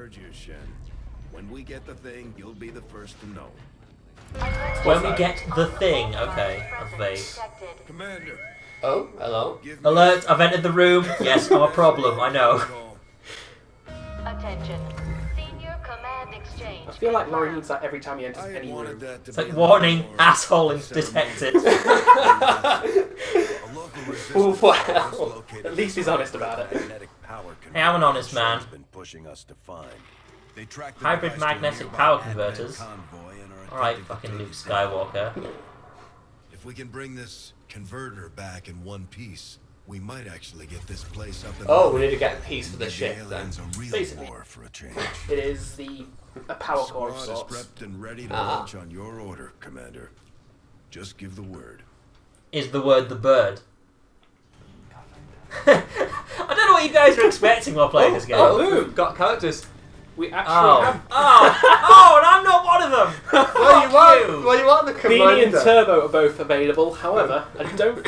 heard you, Shen. When we get the thing, you'll be the first to know. When we get the thing, okay, that's vague. Commander. Oh, hello. Alert! I've entered the room. Yes, I'm a problem. I know. Attention. Senior command exchange. I feel like Laurie needs that every time he enters any room. It's like warning, asshole detected. Oh, well. At least he's honest about it. Hey, I'm an honest man. Hybrid Hybrid magnetic power converters. Alright, fucking Luke Skywalker. If we can bring this converter back in one piece, we might actually get this place up and Oh, we need to get a piece for the ship then. Basically. For a change. It is a power core of Squad is sorts. prepped and ready to launch on your order, Commander. Just give the word. Is the word the bird? I don't know what you guys are expecting while playing this game. Oh, boom! Got characters. We actually have and I'm not one of them! Well, you want the commander. Beanie and Turbo are both available. However, I don't.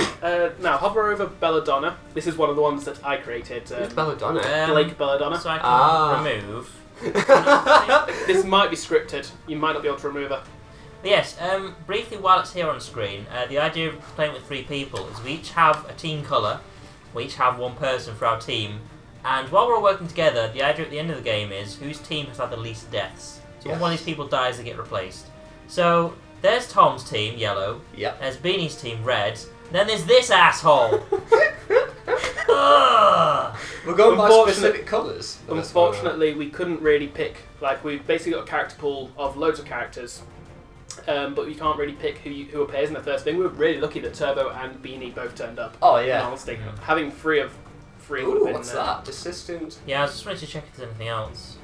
Now hover over Belladonna. This is one of the ones that I created. Who's Belladonna? Blake Belladonna. So I can remove. This might be scripted. You might not be able to remove her. But yes, briefly while it's here on screen, the idea of playing with 3 people is we each have a team colour. We each have one person for our team. And while we're working together, the idea at the end of the game is whose team has had the least deaths. So when one of these people dies, they get replaced. So there's Tom's team, yellow. Yep. There's Beanie's team, red. Then there's this asshole. Ugh. We're going by specific colours. Unfortunately, we couldn't really pick. Like, we've basically got a character pool of loads of characters, but you can't really pick who appears in the first thing. We were really lucky that Turbo and Beanie both turned up. Oh yeah. Honestly, having 3 of 3 would have Ooh, been. what's that? Assistant. Yeah, I was just wanted to check if there's anything else.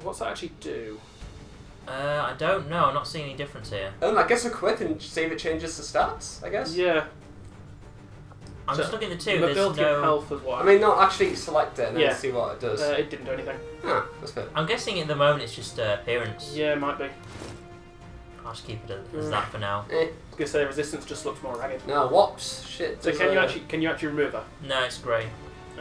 What's that actually do? I don't know. I'm not seeing any difference here. I guess equip and see if it changes the stats, I guess? Yeah. I'm just looking at the 2. Mobility There's no... and health as well. I mean, no, actually select it and then see what it does. It didn't do anything. Ah, that's fair. I'm guessing at the moment it's just appearance. Yeah, it might be. I'll just keep it as that for now. I was gonna say resistance just looks more ragged. No, whoops, shit. So can you actually remove her? No, it's grey.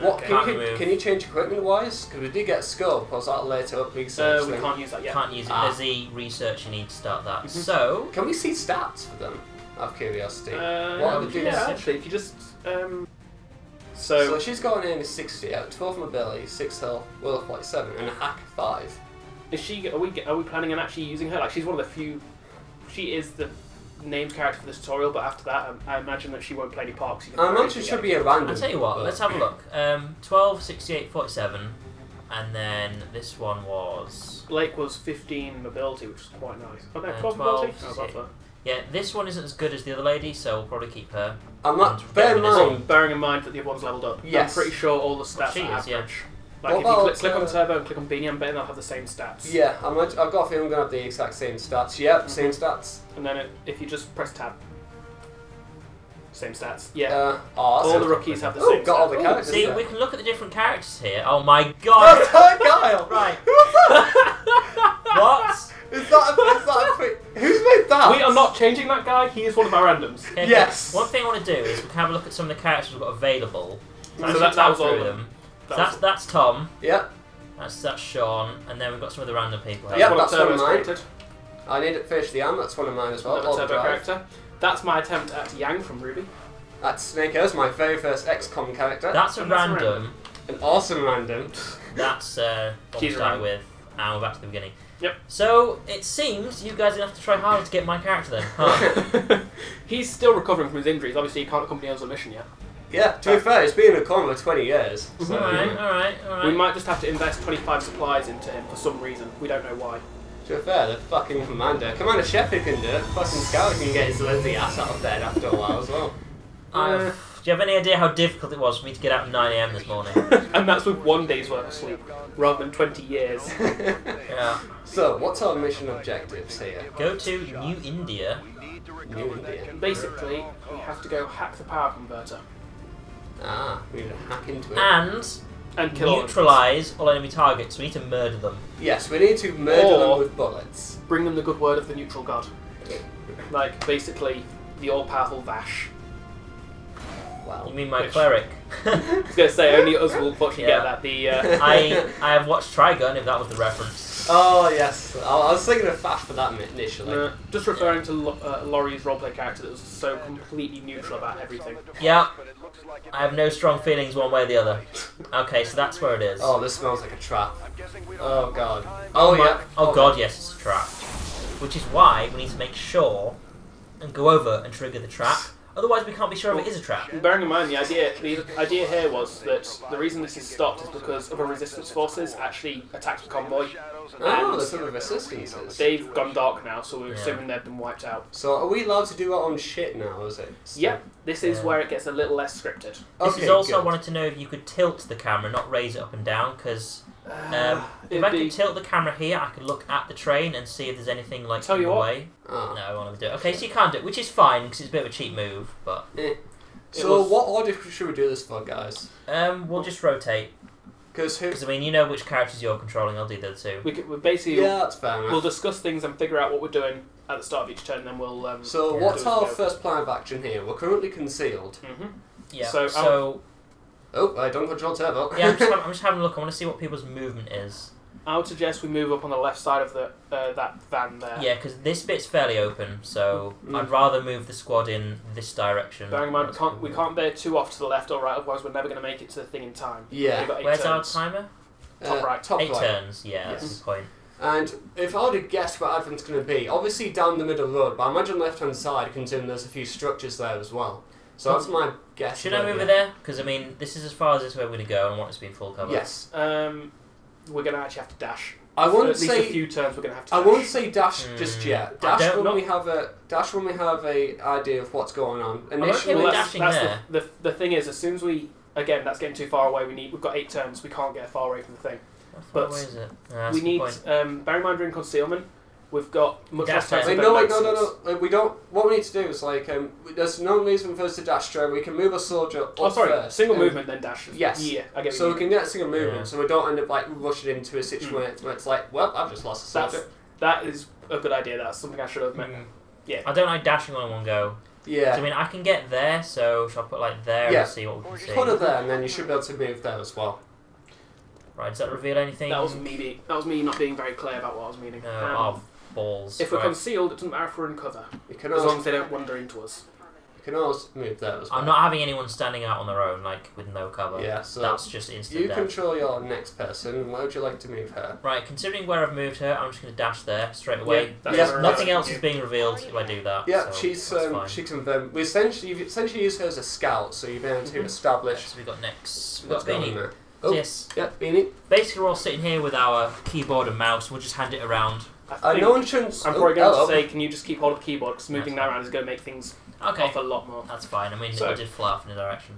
What Okay. can you change equipment wise? Because we did get scope. Was that later up research? We can't use that yet. Can't use it. There's the research you need to start that. So Can we see stats for them? Out of curiosity. What are the dudes? Yeah, actually, if you just So she's got an aim of 60 out, 12 mobility, 6 health, will of 47, and a hack 5. is she? Are we planning on actually using her? Like, she's one of the few. She is the named character for the tutorial, but after that, I imagine that she won't play any parts. I imagine it should be a random. I'll tell you what. Let's have a look. 12, 68, 47, and then this one was. Blake was 15 mobility, which is quite nice. Oh no, 12 12, mobility. Oh, 68. above that. Yeah, this one isn't as good as the other lady, so we'll probably keep her. I'm not. And Bear in get rid of mind. Bearing in mind that the other one's leveled up. Yes. I'm pretty sure all the stats She are is, yeah. average. Like, What if you about, click on Turbo and click on Beanie, I'm betting they'll have the same stats. Yeah, I've got a feeling I'm gonna have the exact same stats. Yep, same stats. And then if you just press tab, same stats. Yeah. All all the rookies have the same got all the stats. characters. See, there. we can look at the different characters here. Oh my god! Kyle! Right. What? What? Is that who's made that? We are not changing that guy. He is one of our randoms. Okay, Yes. One thing I want to do is we can have a look at some of the characters we've got available. So Actually that tab was all through of them. them. So that's Tom. Yeah. That's Sean, and then we've got some of the random people. Yeah, One of that's one of Turbo's mine. created. I need it fish the arm. That's one of mine as well. Another All the Turbo drive. character. That's my attempt at Yang from Ruby. That's Snake Eyes, my very first XCOM character. That's a And that's a random. An awesome random. That's what we She's started random. with, and we're back to the beginning. Yep. So it seems you guys are gonna have to try harder to get my character then, huh? He's still recovering from his injuries. Obviously, he can't accompany us on a mission yet. Yeah, to be fair, it's been a con for 20 years. So. Alright. We might just have to invest 25 supplies into him for some reason. We don't know why. To be fair, the fucking Commander Shepherd can do it. Fucking Scout can get his lazy ass out of bed after a while as well. Do you have any idea how difficult it was for me to get out at 9 AM this morning? And that's with 1 day's worth of sleep, rather than 20 years. Yeah. So, what's our mission objectives here? Go to New India. New India. Basically, we have to go hack the power converter. Ah, we need to hack into it. And kill all neutralise all enemy targets. We need to murder them. Yes, we need to murder Or- them with bullets. Bring them the good word of the neutral god. Like, basically, the all-powerful Vash. Well, You mean my cleric? I was going to say, only us will unfortunately Yeah. get that. The I have watched Trigun, if that was the reference. oh yes, I was thinking of Fash for that initially. just referring to Laurie's roleplay character that was so completely neutral about everything. Yeah. I have no strong feelings one way or the other. Okay, so that's where it is. Oh, this smells like a trap. Oh god. Oh yeah. Oh god, yes, it's a trap. Which is why we need to make sure and go over and trigger the trap. Otherwise, we can't be sure if it is a trap. Bearing in mind, the idea here was that the reason this is stopped is because other resistance forces actually attacked the convoy. Oh, there's other resistances. They've gone dark now, so we're Yeah. assuming they've been wiped out. So are we allowed to do our own shit now, is it? Yep, this is where it gets a little less scripted. This is also, I good. wanted to know if you could tilt the camera, not raise it up and down, because if it'd I be- could tilt the camera here, I could look at the train and see if there's anything like Tell in you the what. way. Ah. No, I want to do it. Okay, so you can't do it, which is fine, because it's a bit of a cheap move, but... So was- what order should we do this for, guys? We'll just rotate. Because who? Because, I mean, you know which characters you're controlling, I'll do the other two. We basically Yeah, that's fair enough. we'll discuss things and figure out what we're doing at the start of each turn, and then we'll. So Yeah. what's do as our we go. first plan of action here? We're currently concealed. Mhm. Yeah, So, so Oh, I don't control turbo. yeah, I'm just having a look. I want to see what people's movement is. I would suggest we move up on the left side of the that van there. Yeah, because this bit's fairly open, so Mm. I'd rather move the squad in this direction. Bearing in mind, we can't bear too off to the left or right, otherwise we're never going to make it to the thing in time. Yeah. We've got 8 Where's turns. our timer? Top right. Top 8 right. turns, yeah, that's Yes. the point. And if I were to guess what Advent's going to be, obviously down the middle road, but I imagine left-hand side, considering there's a few structures there as well. So that's my guess. Should I move it there? Because, I mean, this is as far as this way we're going to go, and I want it to be in full cover. Yes. We're going to actually have to dash. I For won't at least say. a few turns we're going to have to I dash. won't say dash just yet. I Dash don't when know. we have a idea of what's going on. okay Initially, with Well, dashing that's there. the thing is, as soon as we... Again, that's getting too far away. We've got 8 turns. We can't get far away from the thing. How far but away is it? That's We the need... point. bear in mind, we're in concealment. We've got much Dash less time. there. Wait, no. We don't. What we need to do is there's no reason for us to dash straight. We can move a soldier up Oh, sorry. first. Single and- movement, then dash. Yes. Yeah, I get So what we you can get a single movement, Yeah. so we don't end up rushing into a situation where it's like, well, I've just lost a soldier. That is a good idea. That's something I should have meant. Yeah. I don't like dashing on one go. Yeah. So, I mean, I can get there, so shall I put like there Yeah. and see what we can see? Put it there, and then you should be able to move there as well. Right, does that reveal anything? That was me not being very clear about what I was meaning. No, oh, balls. If we're Right. concealed, it doesn't matter if we're in cover, You can as long always, as they don't wander into us. move there as well. I'm not having anyone standing out on their own, like, with no cover. Yeah, so That's just instant you death. control your next person. Where would you like to move her? Right, considering where I've moved her, I'm just going to dash there straight away. Yeah, that's Yes, where Nothing I'm else at. is being revealed if I do that. Yeah, so she's that's fine. she confirmed. We essentially use her as a scout, so you've been able to establish So we got next. We what's got going on Beanie. there. So Oh, yes. yep, Beanie. Basically, we're all sitting here with our keyboard and mouse. We'll just hand it around. I think No one shouldn't. I'm probably going hello. to say, can you just keep hold of the keyboard? Because moving That's that around is going to make things Okay, off a lot more. that's fine. I mean, So- I did fly off in a direction.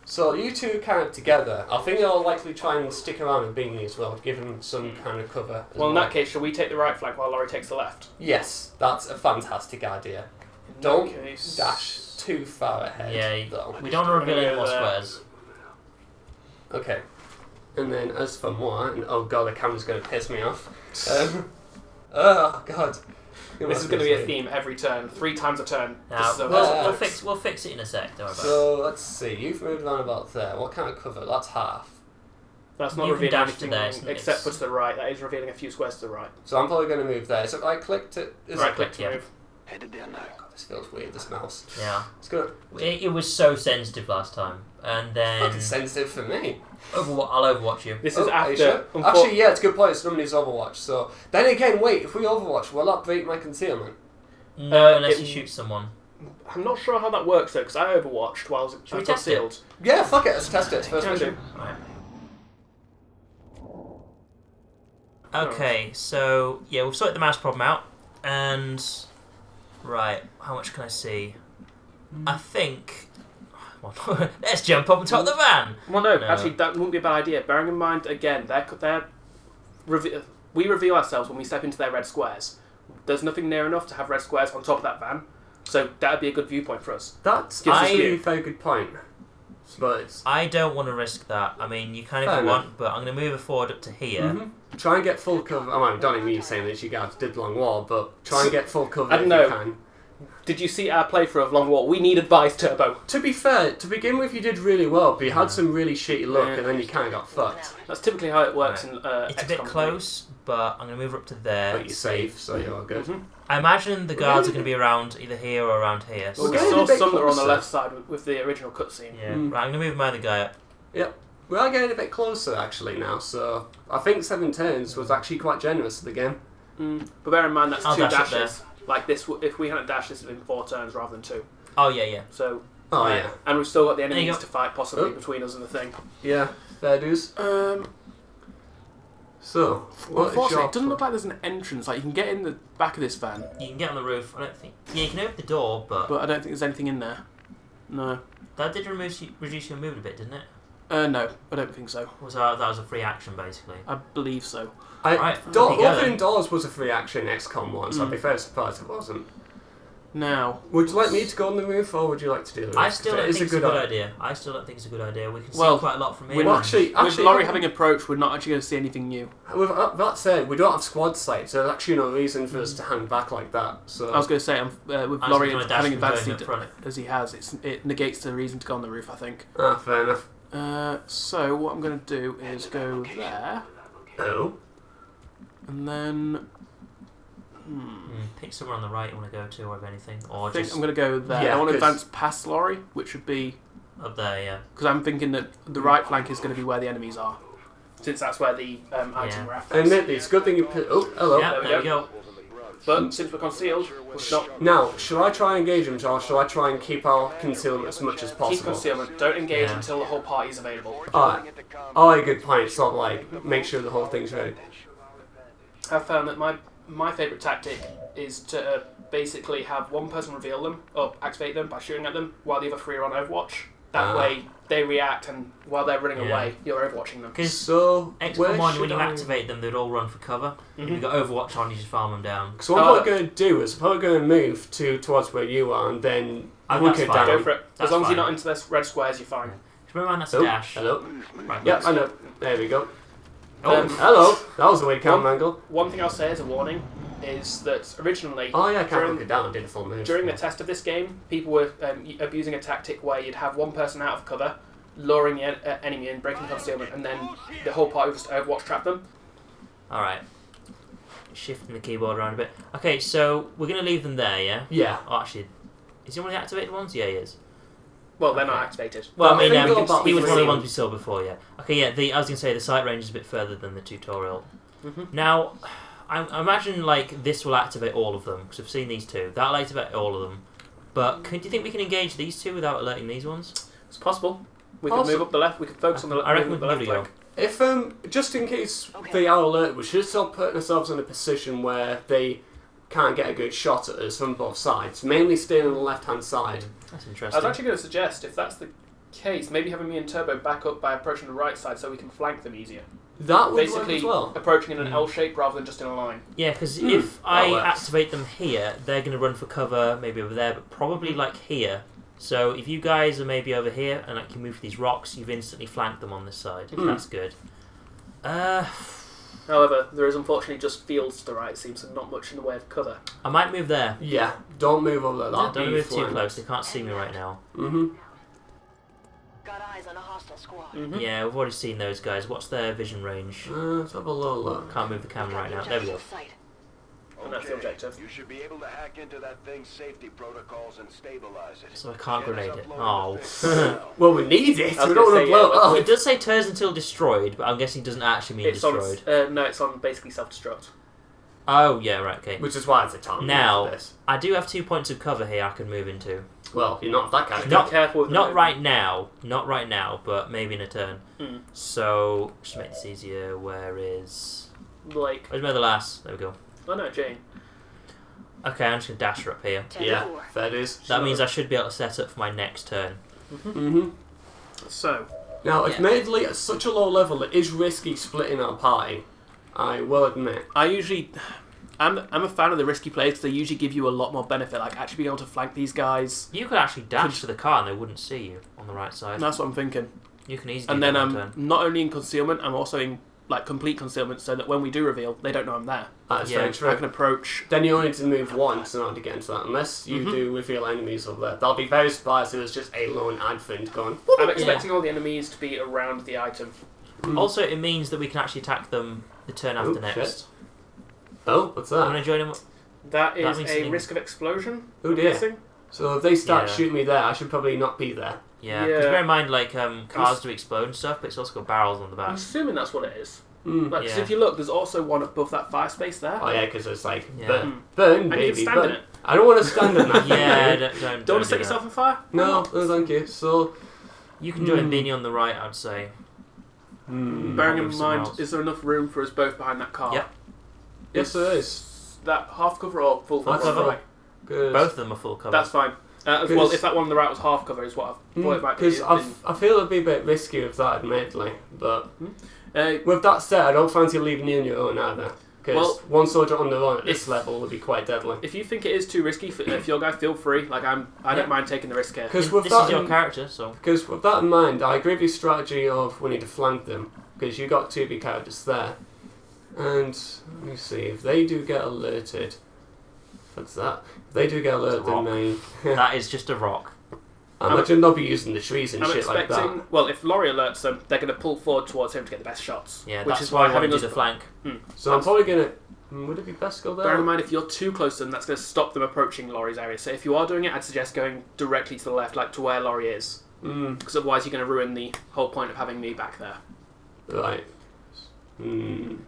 So you two kind of together. I think they'll likely try and stick around with Beanie as well, give him some kind of cover. As Well, in that case, shall we take the right flank while Laurie takes the left? yes, that's a fantastic idea. In Don't that case, dash too far ahead. Yeah, though. we don't want to reveal any more there. squares. Okay. And then as for moi, and oh god, the camera's going to piss me off. Oh god. This is going to be a theme every turn. 3 times a turn. Now, This is a we'll fix it in a sec. Don't worry about it. So let's see. You've moved around about there. What kind of cover? That's half. That's not You can revealing dash to anything there, isn't it? except for to the right. That is revealing a few squares to the right. So I'm probably going to move there. So if I clicked it. Is Right it click, yeah. Move. God, this feels weird. This mouse. Yeah. It's gonna It was so sensitive last time. And then fucking sensitive for me. I'll Overwatch you. This Oh, is are you after. sure? Actually, yeah, it's a good point. It's nobody's Overwatch. So then again, wait. If we Overwatch, will that break my concealment? No, unless it- you shoot someone. I'm not sure how that works though, because I overwatched while I was Should we test it? concealed. Yeah, fuck it. Let's test it. It's first Can mission. do. Right. Okay, so yeah, we've sorted the mouse problem out, and right, how much can I see? I think. Well, let's jump up on top of the van. Well, no, No. actually, that wouldn't be a bad idea. Bearing in mind, again, we reveal ourselves when we step into their red squares. There's nothing near enough to have red squares on top of that van, so that'd be a good viewpoint for us. That's Gives us actually a view. very good point. But it's I don't want to risk that. I mean, you can if Fair you enough. want, but I'm going to move it forward up to here. Try and get full cover. I mean, don't even me saying that you guys did long wall, but try and get full cover I if don't know. you can. Did you see our playthrough of Long War? We need advice, Turbo. To be fair, to begin with, you did really well, but you had some really shitty luck, and then you kind of got fucked. That's typically how it works in It's a bit XCOM. close, but I'm going to move her up to there. But you're safe, so you're all good. I imagine the guards are going to be around either here or around here. Well, we getting saw a bit some that were on the closer. left side with the original cutscene. Yeah, right, I'm going to move my other guy up. Yep. We are getting a bit closer, actually, now, so... I think 7 turns was actually quite generous to the game. But bear in mind, that's I'll 2 dash up dashes. Like this, if we hadn't dashed, this would have been 4 turns rather than 2. Oh, yeah. So... Oh, yeah. And we've still got the you enemies go. to fight, possibly, between us and the thing. Yeah, fair dues. So, what is Unfortunately, your... it doesn't look like there's an entrance. Like, you can get in the back of this van, You can get on the roof. I don't think... Yeah, you can open the door, but but I don't think there's anything in there. No. that did reduce your movement a bit, didn't it? No, I don't think so. That was a free action, basically. I believe so. Right, there you go Opening then. doors was a free action in XCOM 1, so I'd be very surprised if it wasn't. Now, Would you like me to go on the roof, or would you like to do the roof? I still don't 'Cause think it's a good idea. I still don't think it's a good idea. We can see Well, quite a lot from here. we're Well, not- actually, with Laurie having approached, we're not actually going to see anything new. with that said, we don't have squad sight, so there's actually no reason for us to hang back like that. So I was going to say, with I'm Laurie just gonna dash having from going advanced up front. as he has, it negates the reason to go on the roof, I think. fair enough. So what I'm going to do is go there, Oh. and then Pick somewhere on the right you want to go to, or if anything, or I think just I'm going to go there. Yeah, I want to 'cause- advance past Laurie, which would be up there. Yeah. because I'm thinking that the right flank is going to be where the enemies are, since that's where the item we're after. Admittedly, it's a good thing you put. Oh, hello. Yeah, there we go. But since we're concealed, we're not. Now, shall I try and engage him, or shall I try and keep our concealment as much as Keep possible? concealment. Don't engage Yeah. until the whole party is available. Alright. Oh, a good point. Sort of like, make sure the whole thing's ready. I've found that my favourite tactic is to basically have one person reveal them or activate them by shooting at them while the other 3 are on Overwatch. That way they react, and while they're running away, you're Overwatching them. Because So, XCOM where 1, should when you I... activate them, they'd all run for cover. If you've got Overwatch on, you just farm them down. So what I'm going to do is, I'm going to move towards where you are, and then That's it fine. down. Go for it. That's as long as fine. you're not into this red squares, you're fine. Just remember, that's a Oh, dash. hello. Right, Yep, I know. There we go. Um, Hello. That was the way to camera angle. One thing I'll say as a warning is that originally, Oh yeah, I can't during, look it down. I did a full move. during the test of this game, people were abusing a tactic where you'd have one person out of cover, luring the enemy in, breaking concealment, and then the whole party would just Overwatch trap them. Alright. Shifting the keyboard around a bit. Okay, so we're going to leave them there, yeah? Yeah. Oh, actually, is he one of the activated ones? Yeah, he is. Well, they're not activated. Well, I I mean, think they're about he was one of the three. ones we saw before, yeah. Okay, yeah, I was going to say the sight range is a bit further than the tutorial. Now, I imagine, like, this will activate all of them, because I've seen these 2. That'll activate all of them. But do you think we can engage these 2 without alerting these ones? It's possible. We could Also- move up the left. We could focus on the left. I reckon move we up can the give left it a go. flank. If just in case they are alert, we should start putting ourselves in a position where they can't get a good shot at us from both sides. Mainly staying on the left-hand side. That's I interesting. was actually going to suggest, if that's the case, maybe having me and Turbo back up by approaching the right side so we can flank them easier. That would work Basically, as well. approaching in an L shape rather than just in a line. Yeah, because if I works. activate them here, they're going to run for cover, maybe over there, but probably like here. So if you guys are maybe over here and like you move these rocks, you've instantly flanked them on this side. That's good. However, there is unfortunately just fields to the right, it seems, and not much in the way of cover. I might move there. Yeah, don't move over that. Don't move too close. They can't see me right now. Got eyes on a hostile squad. Yeah, we've already seen those guys. What's their vision range? Let's have a little look. Can't move the camera right now. There we go. And that's the objective. You should be able to hack into that thing's safety protocols and stabilize it. So I can't Get us grenade it. uploaded Oh. Well, we need it. I was We don't gonna want say, to blow it yeah, up. It does say turns until destroyed, but I'm guessing it doesn't actually mean It's destroyed. on, no, it's on basically self-destruct. Oh, yeah, right, okay. Which is why it's a time Now, for this. I do have 2 points of cover here I can move into. Well, you're not that kind of Not- Be careful with the Not movement. right now. Not right now, but maybe in a turn. So, just to make this easier, where's Like, my other lass? There we go. oh no, Jane. Okay, I'm just going to dash her up here. Yeah, that is. That means I should be able to set up for my next turn. So, Now, Yeah. admittedly, at such a low level, it is risky splitting our party. I will admit. I'm a fan of the risky plays because they usually give you a lot more benefit, like actually being able to flank these guys. You could actually dash to the car and they wouldn't see you on the right side. And that's what I'm thinking. You can easily And do then that I'm one turn. not only in concealment, I'm also in like complete concealment, so that when we do reveal, they don't know I'm there. That's Yeah, very I true. can approach. Then you only need to move once in order to get into that, unless you do reveal enemies over there. They'll be very surprised if it's just a lone advent going. I'm expecting all the enemies to be around the item. Also, it means that we can actually attack them the turn after Oh, next. shit. Oh, what's I'm that? going to join them. That is means a something- risk of explosion. Oh I'm dear. guessing. So if they start Yeah. shooting me there, I should probably not be there. Yeah, because Yeah. bear in mind, like, cars do explode and stuff, but it's also got barrels on the I'm back. assuming that's what it is. Mm. Like, 'cause Yeah. if you look, there's also one above that fire space there. Oh yeah, because it's like Yeah. burn, And you baby, can stand burn. in it. I don't want to stand in that. Yeah, thing. don't Don't want to set do yourself that. on fire? No, no, thank you. So, You can join Beanie on the right, I'd say. Bearing Probably in someone mind, else. is there enough room for us both behind that car? Yep. yes, there is. That half cover or full Half cover? cover. Right. Good. Both of them are full cover. That's fine. As well, if that one on the right was half cover, is what I thought it might be. Because I feel it'd be a bit risky with that, admittedly. But Uh, with that said, I don't fancy leaving you on your own either. Because Well, one soldier on their own at this if- level would be quite deadly. if you think it is too risky, if your guy, feel free. Like I Yeah. don't mind taking the risk here. Because This is your character, so... Because with that in mind, I agree with your strategy of we need to flank them. Because you got 2 big characters there. And let me see, if they do get alerted. What's that? If they do get alerted, then they. That is just a rock. I imagine they'll be using the trees and I'm shit like expecting. that. Well, if Laurie alerts them, they're going to pull forward towards him to get the best shots. Yeah, which that's is why why I want to having do us. the flank. So I'm probably gonna. Would it be best to go there? Bear in mind, if you're too close to them, that's going to stop them approaching Laurie's area. So if you are doing it, I'd suggest going directly to the left, like to where Laurie is, because otherwise you're going to ruin the whole point of having me back there. Right. You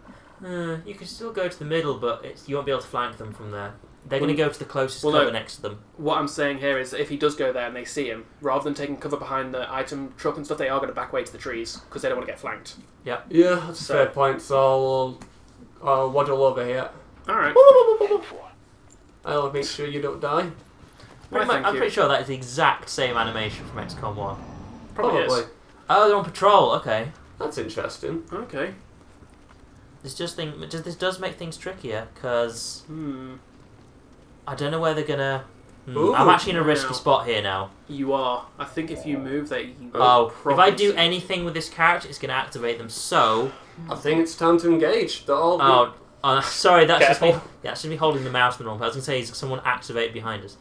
can still go to the middle, but you won't be able to flank them from there. They're going to go to the closest Well, cover no. next to them. What I'm saying here is that if he does go there and they see him, rather than taking cover behind the item truck and stuff, they are going to back away to the trees because they don't want to get flanked. Yeah, that's a fair point. So I'll waddle over here. All right. I'll make sure you don't die. I'm pretty sure that is the exact same animation from XCOM 1. Probably is. Oh, they're on patrol, okay. That's interesting. Okay. This does make things trickier, because I don't know where they're gonna... Ooh. I'm actually in a risky Now. spot here now. You are. I think if you move, they. Oh, if I probably do see- anything with this character, it's gonna activate them, so... I think it's time to engage. They're all. Sorry, that's just me. Careful. Yeah, that's just me holding the mouse in the wrong place. I was gonna say someone activate behind us.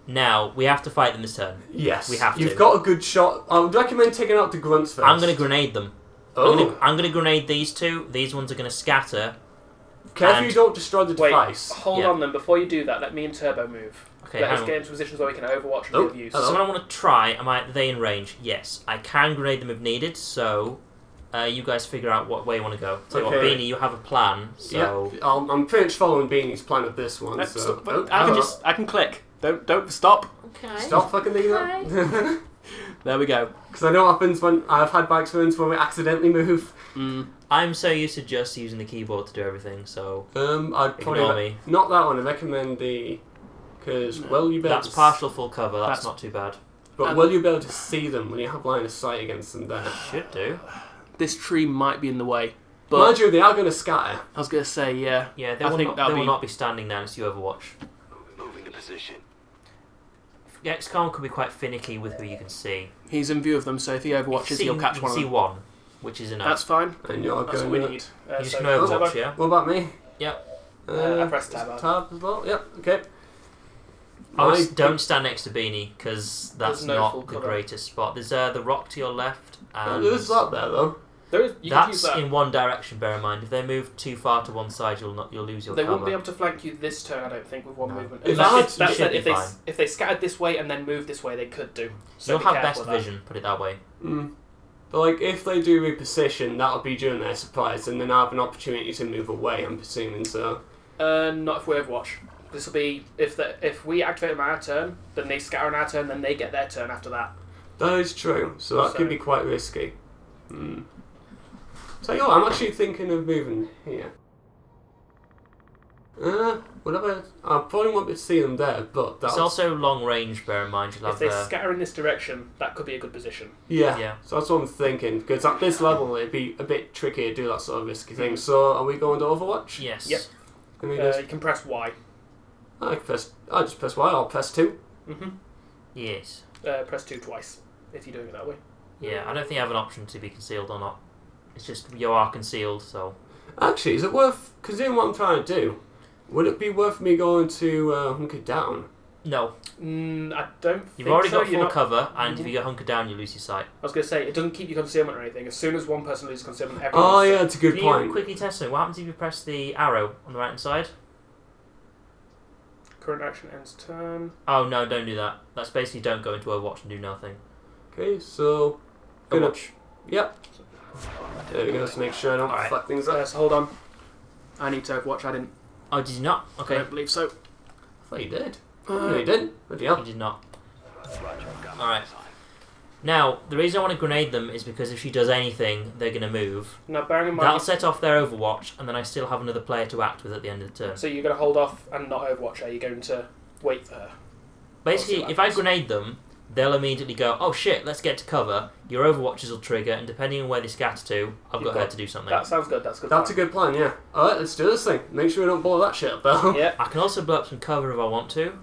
Now, we have to fight them this turn. Yes, we have to. You've got a good shot. I would recommend taking out the grunts first. I'm gonna grenade them. Oh, I'm gonna grenade these two. These ones are gonna scatter. careful and- you don't destroy the Wait, device. hold Yeah. on then. Before you do that, let me and Turbo move. Okay, Let hang us on. get into positions where we can overwatch and Oh, be of use. hello. So what I want to try, are they in range? Yes. I can grenade them if needed, so you guys figure out what way you want to go. Tell you what, Okay. Beanie, you have a plan, so... Yeah, I'm pretty much following Beanie's plan of this one. So. Stop, Oh, I can hello. I can click. Don't stop. Okay. Stop fucking doing that. There we go. Because I know what happens when I've had by experience when we accidentally move. I'm so used to just using the keyboard to do everything, so... I'd Ignore probably me. not that one. I recommend the because will you be able That's to partial full cover, that's That's- not too bad. but will you be able to see them when you have line of sight against them there? Should do. This tree might be in the way, but Mind you, they are going to scatter. I was gonna say yeah. Yeah, they I will think not, that'll they will be- not be standing there unless you overwatch. Moving to position. XCOM could be quite finicky with who you can see. He's in view of them, so if he overwatches, he'll catch you one can of see them. one, which is enough. That's fine. And you're That's going what we to... need. You just So can overwatch, Turbo, yeah? What about me? Yep. I pressed tab. Tab as well. Yep. Okay. Don't stand next to Beanie, because that's There's no full not the cover. greatest spot. There's the rock to your left, and There's that there though. There is. You can use that's that. in one direction, bear in mind. If they move too far to one side, you'll lose your They cover. won't be able to flank you this turn, I don't think, with one No. movement. If Unless I- it's- that you said, should if be they fine. if they scattered this way and then moved this way, they could do. So You'll be have careful best of that. vision, put it that way. But like, if they do reposition, that'll be during their surprise, and then I have an opportunity to move away. I'm presuming so. Not if we overwatch. This will be if we activate on our turn, then they scatter on our turn, then they get their turn after that. That is true. So that So- could be quite risky. So yo, I'm actually thinking of moving here. Whatever. I probably won't be able to see them there, but that's It's also long range, bear in mind. You'll If have they scatter in this direction, that could be a good position. yeah. Yeah. So that's what I'm thinking. Because at this level, it'd be a bit tricky to do that sort of risky thing. So are we going to Overwatch? Yes. Yep. Let me just. You can press Y. I just press Y. I'll press 2. Yes. Press 2 twice if you're doing it that way. Yeah, I don't think I have an option to be concealed or not. It's just you are concealed, so... Actually, is it worth... Considering what I'm trying to do, would it be worth me going to hunker down? No. I don't think You've already so. got You're full not- cover, and if you get hunkered down, you lose your sight. I was going to say, it doesn't keep you concealment or anything. As soon as one person loses concealment, everyone... Oh, yeah, that's a good Can point. you quickly test something? What happens if you press the arrow on the right-hand side? Current action ends turn. Oh, no, don't do that. That's basically don't go into Overwatch and do nothing. Okay, so... Overwatch. Yep. There we go, to make sure I don't Alright. fuck things up. So hold on. I need to Overwatch. I didn't. Oh, did you not? I Okay. don't believe so. I thought you did. No, you didn't. Bloody hell. You did not. Alright. Now, the reason I want to grenade them is because if she does anything, they're going to move. Now, bearing in mind... That'll set off their Overwatch, and then I still have another player to act with at the end of the turn. So you're going to hold off and not Overwatch her. You're going to wait for her. Basically, what if I happens. grenade them, they'll immediately go, oh shit, let's get to cover. Your Overwatches will trigger, and depending on where they scatter to, I've You've got her got- to do something. That sounds good. That's good. That's a good plan, yeah. Alright, let's do this thing. Make sure we don't blow that shit up, though. Yeah. I can also blow up some cover if I want to,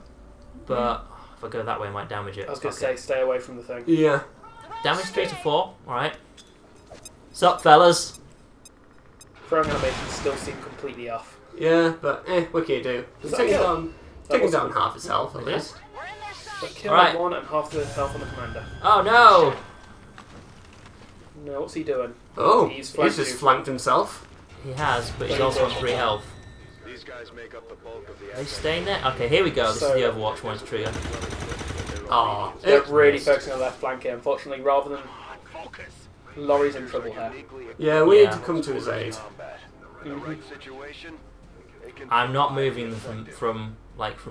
but if I go that way, I might damage it. I was going to Fuck say, it. stay away from the thing. Yeah. Damage 3 to 4, alright. Sup, fellas? Throwing animations still seem completely off. Yeah, but what can you do? Is It's that taking a kill? down, taking down half his health, at Yeah. least. But kill Alright. one and half the health on the commander. Oh no! No, what's he doing? Oh, He's he's flanked just you. flanked himself. He has, but he's also on 3 health. These guys make up the bulk of the Are they staying there? Okay, here we go. This So- is the Overwatch one to trigger. Oh, They're really focusing on left flank here, unfortunately, rather than... focus. Laurie's in trouble here. yeah, we Yeah. need to come to his aid. In the right situation, they can I'm not moving them from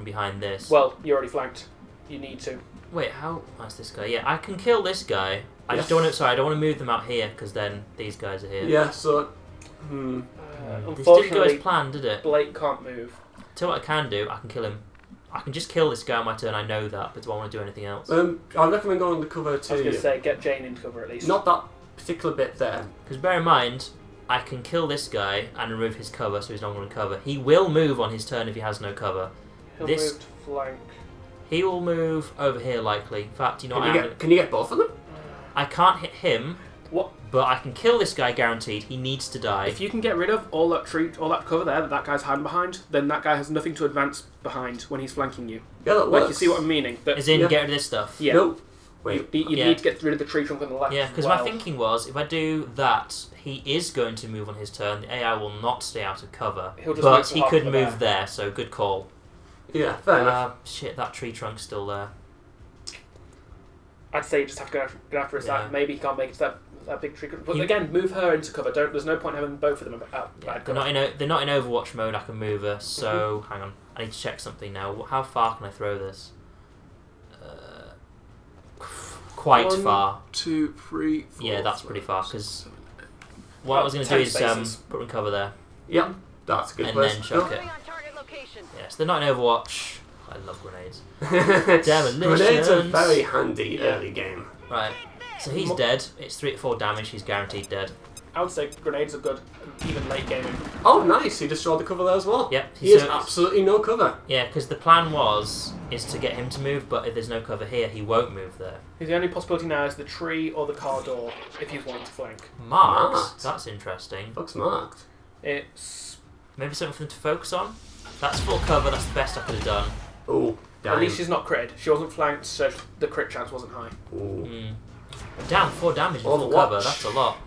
behind this. Well, you're already flanked. You need to. Wait, how? That's this guy. Yeah, I can kill this guy. I just Yes. don't want to. Sorry, I don't want to move them out here because then these guys are here. Yeah, so... This didn't go Unfortunately, as planned, did it? Blake can't move. Tell you what I can do. I can kill him. I can just kill this guy on my turn. I know that, but do I want to do anything else? I recommend going on the cover I was to going to you. say, get Jane into cover at least. Not that particular bit there. Because bear in mind, I can kill this guy and remove his cover, so he's not going to cover. He will move on his turn if he has no cover. He'll this- move to flank. He will move over here likely. In fact, you know what? Can you get both of them? I can't hit him, What? but I can kill this guy guaranteed. He needs to die. If you can get rid of all that cover there that guy's hiding behind, then that guy has nothing to advance behind when he's flanking you. Yeah, that Like, works. you see what I'm meaning? That, As in, Yeah. get rid of this stuff. yeah. No. Wait. You Yeah. need to get rid of the tree trunk on the left. Yeah, as because well. my thinking was, if I do that, he is going to move on his turn. The AI will not stay out of cover. He'll just But move to he half could the move back. there, so good call. Yeah, fair enough. Shit, that tree trunk's still there. I'd say you just have to go after his Yeah. side. Maybe he can't make it to that big tree. But You- again, move her into cover. There's no point having both of them out. Yeah, bad they're cover. not in Overwatch mode. I can move her. So hang on, I need to check something now. How far can I throw this? Quite One, far. 2, 3, 4. Yeah, that's pretty far. Because what I was going to 10 do is spaces. put her in cover there Yep, that's a good and place then to go. chuck it. Moving on target location. Yes, they're not in Overwatch. I love grenades. Grenades are Demolitions. very handy Yeah. early game. Right. So he's dead. It's 3 to 4 damage. He's guaranteed dead. I would say grenades are good, even late gaming. Oh, nice! He destroyed the cover there as well. Yep. He has so- absolutely no cover. Yeah, because the plan is to get him to move, but if there's no cover here, he won't move there. The only possibility now is the tree or the car door, if he's wanting to flank. Marks. Marked. That's interesting. Fuck's marked. It's... Maybe something for them to focus on. That's full cover. That's the best I could have done. Oh, damn. At least she's not critted. She wasn't flanked, so the crit chance wasn't high. Ooh. Hmm. Damn, 4 damage in full Overwatch. cover. That's a lot.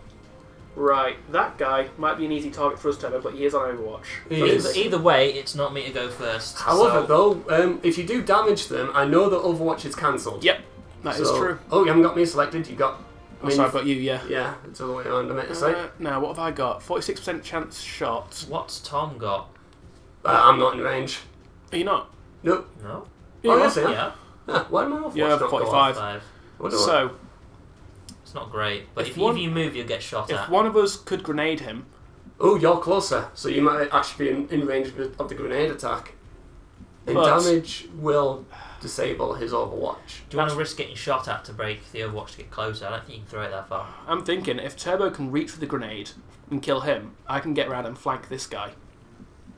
Right, that guy might be an easy target for us, Turbo, but he is on Overwatch. He But is. either way, it's not me to go first. However, so- though, if you do damage them, I know that Overwatch is cancelled. Yep, that is true. Oh, you haven't got me selected. You got. Oh, sorry, I've got you, yeah. Yeah, it's all the way around. I meant to say. Now, what have I got? 46% chance shot. What's Tom got? I'm not in range. Are you not? Nope. No. Oh, yes, I am. Yeah. Ah, why am I Overwatch Yeah, not go 45. off? 5. Wonder what- So, It's not great, but If if one- you move, you'll get shot if at. one of us could grenade him, Oh, you're closer, so you might actually be in range of the grenade attack. And But- damage will disable his Overwatch. Do you want to risk getting shot at to break the Overwatch to get closer? I don't think you can throw it that far. I'm thinking if Turbo can reach with the grenade and kill him, I can get around and flank this guy.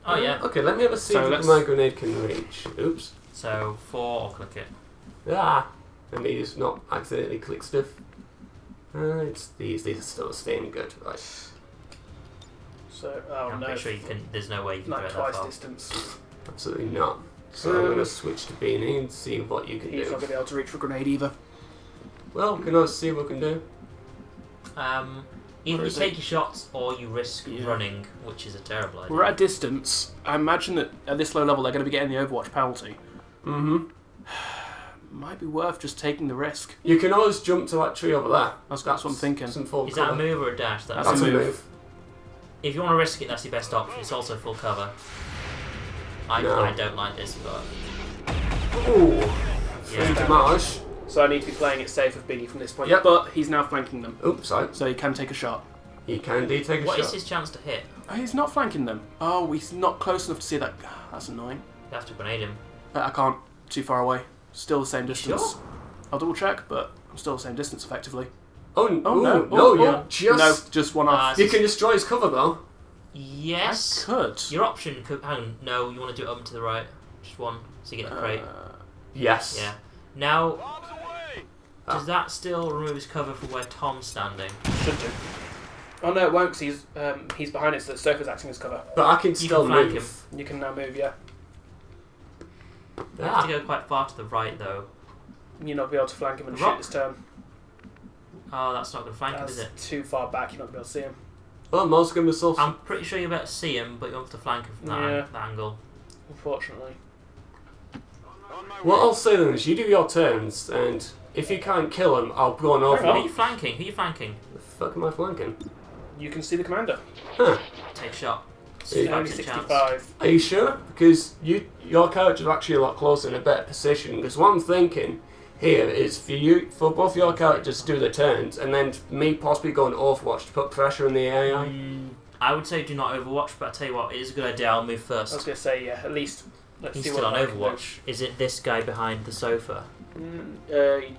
Oh yeah. Okay, let me have a see So if let's- my grenade can reach. Oops. So 4 or click it. Ah. Let me just not accidentally click stuff. It's these. These are still staying good, right? So, I'm pretty sure you can. There's no way you can like throw it that twice far. distance. Absolutely not. So I'm going to switch to Beanie and see what you can He's do. not going to be able to reach for a grenade either. Well, we can always see what we can do. Either you is take your shots or you risk Yeah. running, which is a terrible idea. We're at a distance. I imagine that at this low level they're going to be getting the Overwatch penalty. Mm-hmm. Might be worth just taking the risk. You can always jump to that tree over there. That's what I'm thinking. Some full Is that a cover. move or a dash? That's That's a a move. move. If you want to risk it, that's your best option. It's also full cover. I don't like this, but Ooh. yeah. Damage. So I need to be playing it safe with Beanie from this point. Yep. But he's now flanking them. Oops, sorry. So he can take a shot. He can indeed take a What shot. is his chance to hit? Oh, he's not flanking them. Oh, he's not close enough to see that. That's annoying. You have to grenade him. I can't. Too far away. Still the same distance. Sure? I'll double check, but I'm still the same distance effectively. Oh, Oh, ooh, no. no, Oh, you're oh. just... No, just one off. You can destroy his cover, though. Yes. I could. Your option could. Hang on. No, you want to do it up and to the right. Just one, so you get the crate. Yes. Yeah. Now, does that still remove his cover from where Tom's standing? Should do. Oh no, it won't, because he's behind it, so that Sofa's acting as cover. But I can You still can flank move. You can now move, yeah. You have to go quite far to the right, though. You'll not be able to flank him and Rock. shoot this turn. Oh, that's not going to flank him, is That's it? too far back, you're not going to be able to see him. Well, most give myself... I'm pretty sure you're about to see him, but you want to flank him from that angle. Unfortunately. What I'll say then is you do your turns, and if you can't kill him, I'll go on over. Who are you flanking? Who are you flanking? The fuck am I flanking? You can see the commander. Huh. Take a shot. Yeah. Only 5% chance. 65. Are you sure? Because your character's actually a lot closer in a better position. Because what I'm thinking here is for both your characters to do their turns, and then me possibly going to Overwatch to put pressure on the AI. I would say do not Overwatch, but I tell you what, it is a good idea. I'll move I was first. going to say, yeah, at least let's He's see still what on I can do. Overwatch. Is it this guy behind the sofa?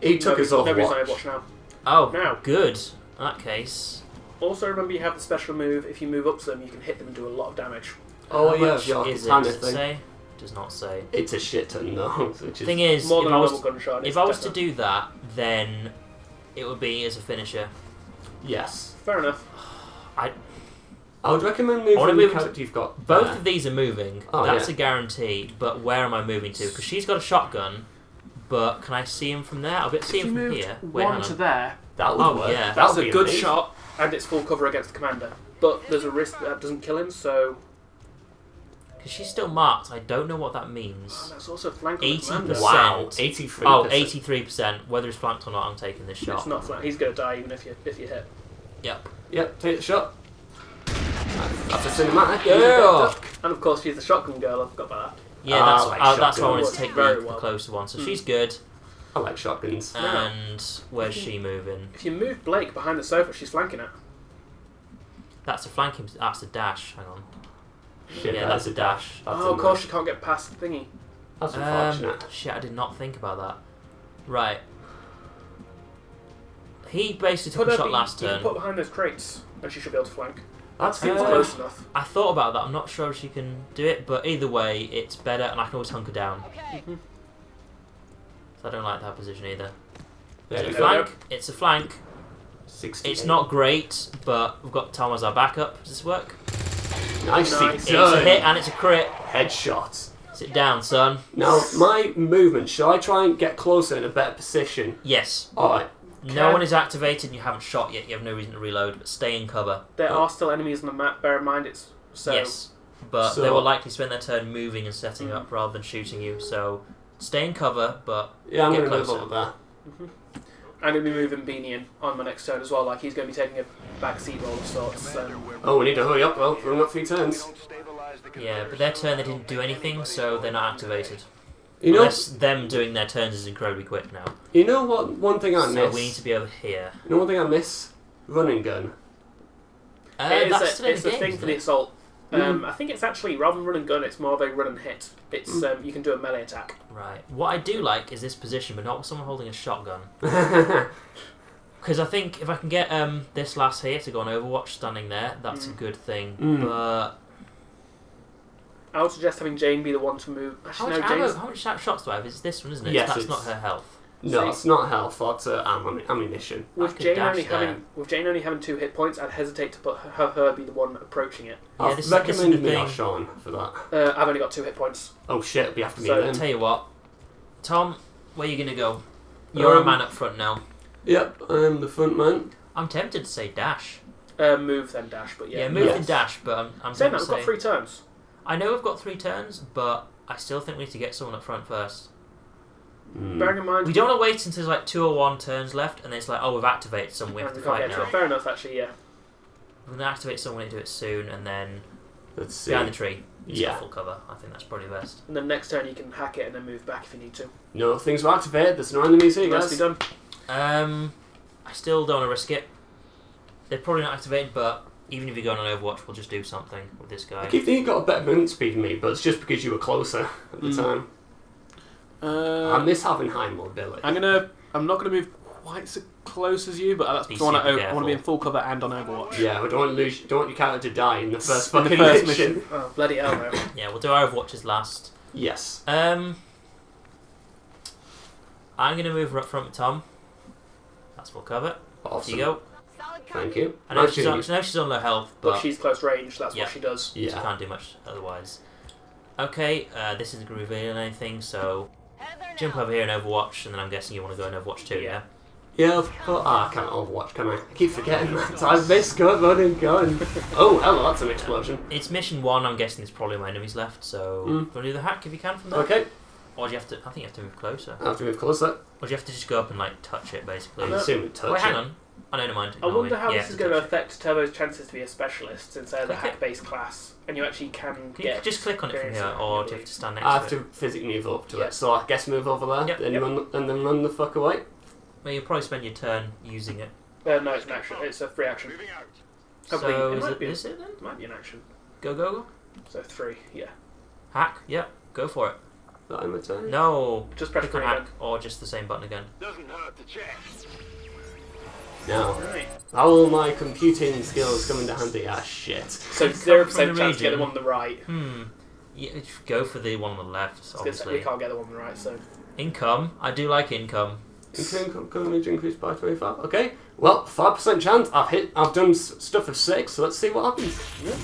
He took his Nobody's on Overwatch. Overwatch now. Oh, Now. good. In that case, Also remember you have the special move, if you move up to them you can hit them and do a lot of damage. Oh how yeah, much your is it? katana Does it thing. say? Does not say. It's a shit ton though. Which is... Thing is, More if than I a was level gunshot. if I was to do that, then it would be as a finisher. Yes. Fair enough. I would recommend I wanna moving the move character you've got. Both there. of these are moving. Oh, That's yeah. a guarantee. But where am I moving to? Because she's got a shotgun. But can I see him from there? I'll be able to see If you him from moved here. Wait, one hang to on. there, That would Oh, work. yeah. That that's would a be good amazing. shot, and it's full cover against the commander. But there's a risk that doesn't kill him, so Because she's still marked. I don't know what that means. that's also flank on the 80%. commander. Wow, 83%. Oh, 83%. Whether it's flanked or not, I'm taking this shot. It's not flank. He's going to die even if you hit. Yep. Yep, take the shot. That's a cinematic. Yeah. And of course she's the shotgun girl, I forgot about that. Yeah, I that's, like that's why I wanted to shotgun. take Very the well. closer one. So she's good. I like shotguns. And where's she moving? If you move Blake behind the sofa, she's flanking it. That's a flanking. That's a dash. Hang on. Shit, Yeah, that's a dash. That's Oh, of course annoying. she can't get past the thingy. That's unfortunate. Shit, I did not think about that. Right. He basically took a shot last You turn. can put behind those crates, and she should be able to flank. That's Seems Uh, close enough. I thought about that. I'm not sure if she can do it, but either way, it's better, and I can always hunker down. So I don't like that position either. There Is it we a go. flank? It's a flank. 68. It's not great, but we've got Tom as our backup. Does this work? Nicely Nice. It's a done. hit and it's a crit. Headshot. Sit down, son. Now, my movement, shall I try and get closer in a better position? Yes. Alright. No one is activated and you haven't shot yet. You have no reason to reload, but stay in cover. There are still enemies on the map, bear in mind it's... So, Yes. But So- they will likely spend their turn moving and setting up rather than shooting you, so stay in cover, but Yeah, I'm get going to move closer. over there. I'm going to be moving Beanie in on my next turn as well, like he's going to be taking a backseat role of sorts. Oh, we need to hurry up, well, we're not 3 turns. Yeah, but their turn they didn't do anything, so they're not activated. You know, Unless them doing their turns is incredibly quick now. you know what? One thing I So miss. we need to be over here. You know one thing I miss? Running gun. That's still in it's the a game, thing isn't for the it? assault. I think it's actually, rather than run and gun, it's more of a run and hit. It's you can do a melee attack. Right. What I do like is this position, but not with someone holding a shotgun. Mm. Because I think if I can get this lass here to go on Overwatch standing there, that's a good thing. But I would suggest having Jane be the one to move. how Actually, much no, ammo, Jane's... how much shots do I have? It's this one, isn't it? Yes, That's it's- not her health. No, See? it's not health. That's ammunition. With could Jane dash only there. having 2 hit points, I'd hesitate to have her be the one approaching it. Yeah, I've this is the recommended me thing. or Sean for that. I've only got 2 hit points. Oh shit, we have to meet So, them. Tell you what, Tom, where you gonna go? You're a man up front now. Yep, I'm the front man. I'm tempted to say dash. Move then dash, but yeah. Yeah, move Yes. and dash, but I'm Saying tempted that, to we've got say. 3 turns. I know we've got 3 turns, but I still think we need to get someone up front first. Bearing in mind, We don't want to wait until there's like 2 or 1 turns left, and then it's like, oh, we've activated someone, we have to we can't fight get to now. it. Fair enough, actually, yeah. We're gonna activate someone and do it soon, and then Let's see. behind the tree. It's Yeah. got full cover. I think that's probably best. And then next turn you can hack it and then move back if you need to. No, things were activated. There's no enemies here, Nicely guys. done. I still don't want to risk it. They're probably not activated, but even if you're going on Overwatch, we'll just do something with this guy. I keep thinking you got a better movement speed than me, but it's just because you were closer at the time. I miss having high mobility. I'm not gonna move quite so close as you, but that's Be because I super want to be in full cover and on Overwatch. Yeah, we don't want to lose. Don't want your character to die in the first In the fucking first mission. Oh, bloody hell, no. Yeah, we'll do our Overwatches last. Yes. I'm going to move up front with Tom. That's full cover. Off Awesome. you go. Thank you. I know Nice she's to on, you. I know she's on low health, But but she's close range, that's Yeah. what she does. she Yeah. can't do much otherwise. Okay, this isn't going to reveal anything, so jump over here in Overwatch, and then I'm guessing you want to go in Overwatch too, yeah? Yeah, but I can't Overwatch, can I? I keep forgetting that. I miss running gun. Oh, hello, that's an explosion. It's mission 1, I'm guessing there's probably my enemies left, so you want to do the hack if you can from there? Okay, Or do you have to, I think you have to move closer. I have to move closer. Or do you have to just go up and like touch it basically? I'm assuming touch Wait, hang it. on. Oh, no, never mind. I Ignore wonder me. how Yeah, this is going to touch it. affect Turbo's chances to be a specialist, since they're the Click it. hack-based class, and you actually can Can you get... just click on it from here, experience or in do you have to stand next I have to it? to physically move up to Yeah. it, so I guess move over there, Yep, then yep. run the fuck away. Well, you'll probably spend your turn using it. No, it's an action. It's a free action. I believe So it is might it be. this it then? It might be an action. Go, go, go. So 3, yeah. Hack, yep, go for it. That in my turn? No, Just press click on free hack, again. or just the same button again. Doesn't hurt to check. No. Right. How will my computing skills come into handy? Ah, shit. So Come 0% from the chance to get the region. one on the right. Yeah, go for the one on the left, We obviously. can't get the one on the right, so... Income, I do like income. Income increased by 25. Okay. Well, 5% chance. I've done stuff of 6, so let's see what happens. Yeah.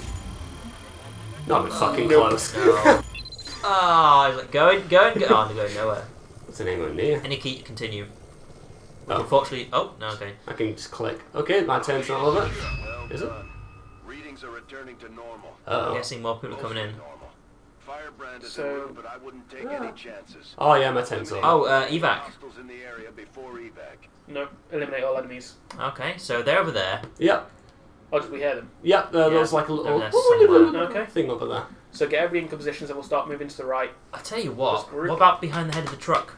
Not even fucking Nope. close. No. Ah, he's like, go. Oh, they're going nowhere. It's an anywhere near. Any key to continue. Oh. Unfortunately, no, okay. I can just click. Okay, my turn's not over. Well Is it? done. Readings are returning to normal. I'm Uh-oh. guessing more people are coming in. Normal. Firebrand is So- in route, but I wouldn't take any chances. Oh yeah, my turn's over. Oh, evac. Hostiles in the area before evac. No, eliminate all enemies. Okay, so they're over there. Yep. Or just we hear them. Yep, there's like a little They're somewhere. Okay. thing over there. So get everybody in good positions and we'll start moving to the right. I tell you what. Just group. What about behind the head of the truck?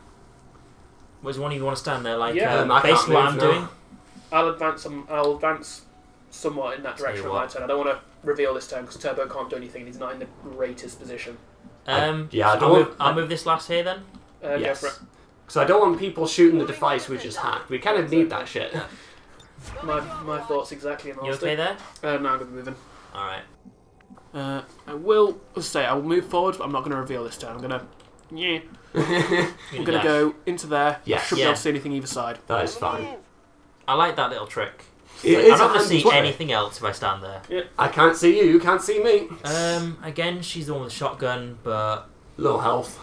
Was one of you want to stand there, like Yeah. I can't basically what move I'm now. doing? I'll advance somewhat in that Tell you direction on my what. turn. I don't want to reveal this turn because Turbo can't do anything. He's not in the greatest position. Yeah, I so don't I'll move this last here then. Yes. Go for So I don't want people shooting the device we just hacked. We kind of need that shit. it. My thoughts exactly in You honesty. okay there? No, I'm going to be moving. All right. I will move forward, but I'm not going to reveal this turn. I'm going to... Yeah. I'm going to go into there. Yes. Should be Yeah. able to see anything either side. That is fine. I like that little trick. It I'm is not a going to handy see way. anything else if I stand there. I can't see you, you can't see me. Again, she's the one with the shotgun, but Low health.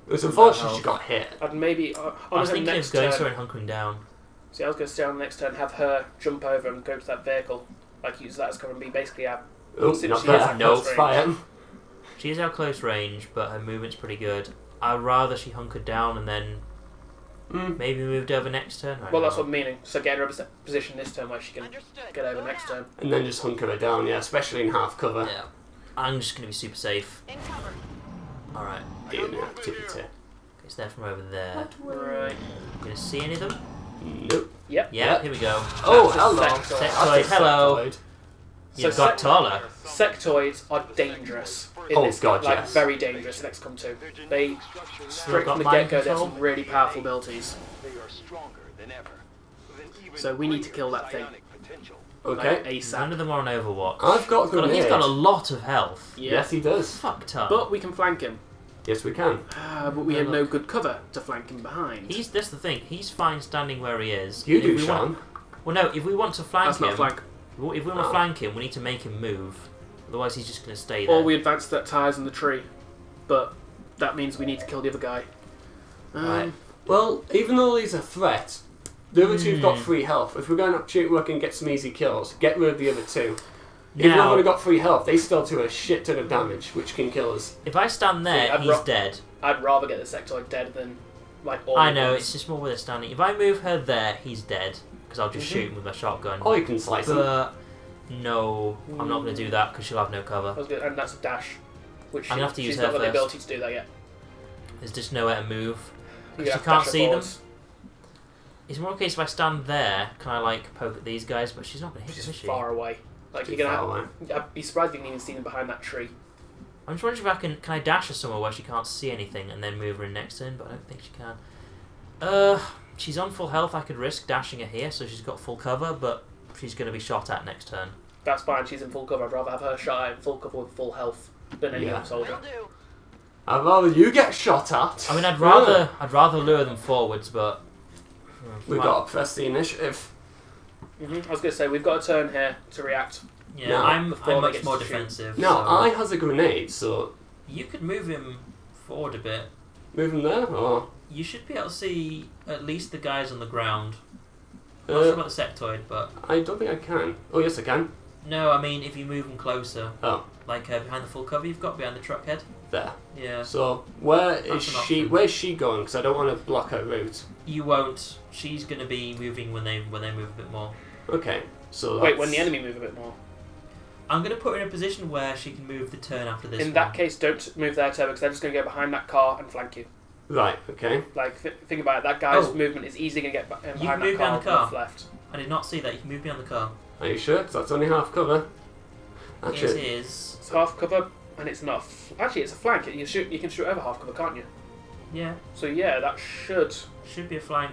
It was unfortunate health. she got hit. I'd maybe... I on was her thinking of next going turn... to her and hunkering down. See, I was going to stay on the next turn, have her jump over and go to that vehicle. Like, use that as cover and be basically our... Oh, Since not she there. has no close range. Fire. She is out close range, but her movement's pretty good. I'd rather she hunkered down and then maybe moved over next turn. I Well, don't that's know. what I'm meaning. So get her in a position this turn where she can get over next turn. And then just hunker her down, yeah, especially in half cover. Yeah. I'm just going to be super safe. Alright. In activity. It's there from over there. Right. Going to see any of them? Nope. Yep. Yeah, Yep. here we go. Oh, That's a hello. Sectoid. Sectoid, That's a hello. Sectoid. You've So got taller. Sectoids are dangerous. In Oh, this, God, like, yes. very dangerous in XCOM 2. They, straight got from the mind get-go, they have control? some really powerful abilities. They are stronger than ever. With an even So we need to kill that greater thing. psionic potential. Okay. Like, None ASAP. of them are on Overwatch. I've got a He's got a grenade. lot of health. Yeah. Yes, he does. Fucked up. But we can flank him. Yes, we can. But we have no good cover to flank him behind. That's the thing. He's fine standing where he is. You And if do, we Sean. want- well, no. If we want to flank That's him, not flank. if we want to Oh. flank him, we need to make him move. Otherwise, he's just going to stay there. Or we advance that tires in the tree. But that means we need to kill the other guy. Right. Well, even though he's a threat, the other two've got 3 health. If we're going up to work and get some easy kills, get rid of the other 2. If we've Now- only got 3 health, they still do a shit ton of damage, which can kill us. If I stand there, I'd he's ro- dead. I'd rather get the sectoid dead than like all I the know, ones. it's just more where they're standing. If I move her there, he's dead. Because I'll just shoot him with my shotgun. Or you can slice him. But no, I'm not going to do that because she'll have no cover. I was good, and that's a dash. Which I'm gonna have to use she's her not got the first. ability to do that yet. There's just nowhere to move. You Because she have to can't dash see them. forwards. It's more a case if I stand there, can I like poke at these guys? But she's not going to hit She's them, is she? far away. Like Too you're gonna far have. I'd be surprised if you can even see them behind that tree. I'm just wondering if can I dash her somewhere where she can't see anything and then move her in next turn, but I don't think she can. She's on full health. I could risk dashing her here, so she's got full cover, but she's going to be shot at next turn. That's fine. She's in full cover. I'd rather have her shot at in full cover with full health than any Yeah. other soldier. Will do. I'd rather you get shot at. I mean, I'd rather lure them forwards, but We've got to press the initiative. I was gonna say we've got a turn here to react. yeah, No, I'm before they much get more to shoot. defensive. Now, so I has a grenade, so you could move him forward a bit. move him there, or... You should be able to see at least the guys on the ground. I'm not sure about the sectoid, but I don't think I can. Oh, yes, I can. no, I mean if you move them closer, Oh, like behind the full cover you've got behind the truck head. there. Yeah. So, where is That's an she? option. Where's she going? Because I don't want to block her route. You won't. She's going to be moving when they move a bit more. Okay, so Wait, that's... when the enemy move a bit more. I'm going to put her in a position where she can move the turn after this In one. that case, don't move their turbo because they're just going to go behind that car and flank you. Right, okay. Like, think about it. That guy's Oh. movement is easily going to get You behind can move that car down and the car. left. I did not see that. You can move behind the car. Are you sure? Because that's only half cover. It Actually, is. It's half cover and it's not. Actually, it's a flank. You can shoot over half cover, can't you? Yeah. So yeah, that should. Should be a flank.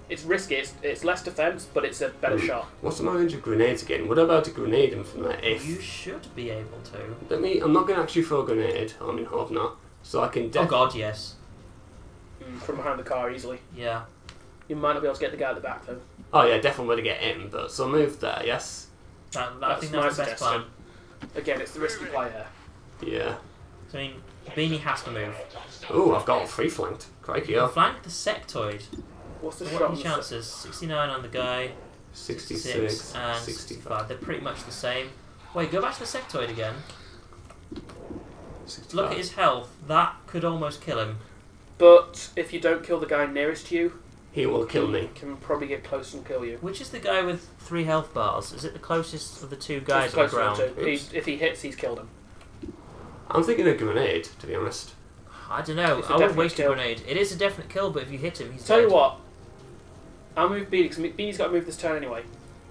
It's risky. It's less defense, but it's a better shot. what's the range of grenades again? Would I be able to grenade him from there if... You should be able to. I'm not going to actually throw a grenade. I mean, hope not. So I can... Oh god, yes. From behind the car easily. Yeah. You might not be able to get the guy at the back though. Oh yeah, definitely want to get him, but... So move there, yes? I think that's the best plan. Again, it's the risky play here. Yeah. So, I mean, Beanie has to move. Oh, I've got 3 flanked. Crikey, oh. Flank the sectoid. What's the What shot? are on the the chances? 69 on the guy, 66, and 65. 65. They're pretty much the same. Wait, go back to the sectoid again. 65. Look at his health. That could almost kill him. But if you don't kill the guy nearest to you, He will kill me. he can probably get close and kill you. Which is the guy with 3 health bars? Is it the closest of the 2 guys It's on the closer than ground? two. Oops. If he hits, he's killed him. I'm thinking a grenade, to be honest. I don't know. It's a I would definite waste a kill. grenade. It is a definite kill, but if you hit him, he's Tell dead. you what, I'll move Beanie because Beanie's got to move this turn anyway.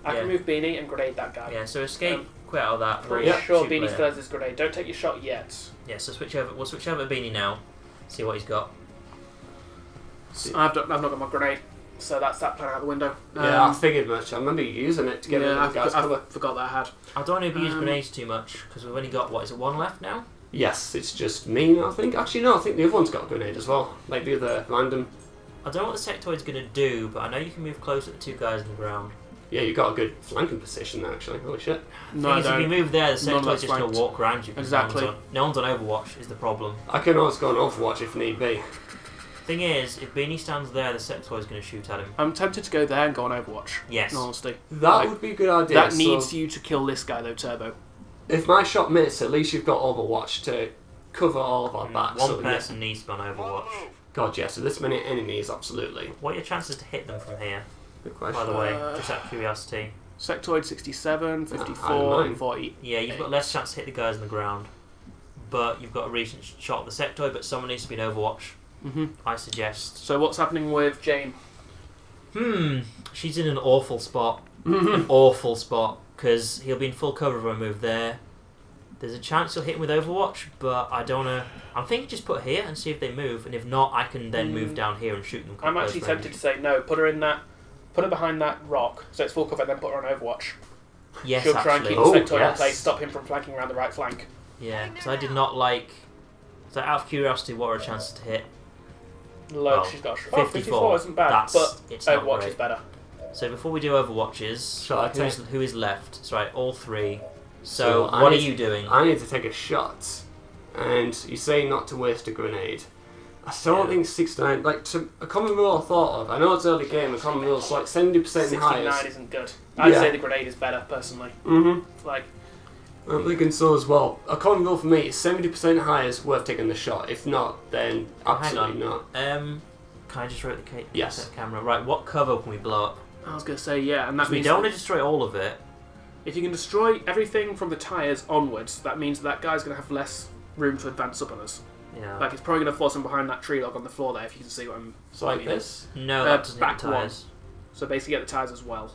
I Yeah. can move Beanie and grenade that guy. Yeah, so escape, quit out of that. Pretty we'll sure shoot Beanie later. still has his grenade. Don't take your shot yet. Yeah, so we'll switch over to Beanie now. See what he's got. I've not got my grenade, so that's that plan out the window. Yeah, I figured much. I remember you using it to get rid yeah, of the guy's I cover. forgot that I had. I don't want to use Um, grenades too much, because we've only got, what, is it 1 left now? Yes, it's just me, I think. Actually, no, I think the other one's got a grenade as well. Like the other random. I don't know what the sectoid's going to do, but I know you can move closer to the 2 guys on the ground. Yeah, you got a good flanking position there, actually. Holy shit. No, Thing is, if you move there, the None of sectoid's that's just going flanked. to walk around you. 'cause Exactly. No one's on Overwatch, is the problem. I can always go on Overwatch if need be. Thing is, if Beanie stands there, the sectoid's going to shoot at him. I'm tempted to go there and go on Overwatch. Yes. In honesty. That Like, would be a good idea. That so needs you to kill this guy though, Turbo. if my shot missed, at least you've got Overwatch to cover all of our backs. One so, yeah. person needs to be on Overwatch. God, yeah, so this many enemies, absolutely. What are your chances to hit them from here, Good by question. the way? Uh, Just out of curiosity. Sectoid 67, I 54, don't and 40. Yeah, you've got less chance to hit the guys on the ground. But you've got a recent shot of the sectoid, but someone needs to be in Overwatch. I suggest. So what's happening with Jane? She's in an awful spot. An awful spot. Because he'll be in full cover if I move there. There's a chance he'll hit him with Overwatch, but I don't know. I'm thinking just put her here and see if they move, and if not, I can then move down here and shoot them. I'm actually tempted to say no. Put her behind that rock, so it's full cover. Then put her on Overwatch. Yes, She'll try and actually. keep the Oh, sectoid in yes. place, stop him from flanking around the right flank. Yeah, because I did not like So out of curiosity, what are her chances to hit? Low, Well, she's got 54. 54 isn't bad, That's- but it's not Overwatch great. is better. So before we do Overwatches, Shall I take- who is left? It's right, all three. So So I what are need- you doing? I need to take a shot, and you say not to waste a grenade. I still don't Yeah. think 69. Like a common rule I thought of. I know it's early game. A common rule is like 70% 69 highest. isn't good. I'd Yeah. say the grenade is better, personally. Like, I'm thinking so as well. A common rule for me is 70% highest worth taking the shot. If not, then absolutely not. Can I just rotate the Yes. camera? Right, what cover can we blow up? I was going to say, yeah, and that 'Cause we means don't that want to destroy all of it. if you can destroy everything from the tyres onwards, that means that guy's going to have less room to advance up on us. Yeah. Like, it's probably going to force him behind that tree log on the floor there, if you can see what I'm... So like mean. this. No, that doesn't hit back the one. tyres. So basically get the tyres as well,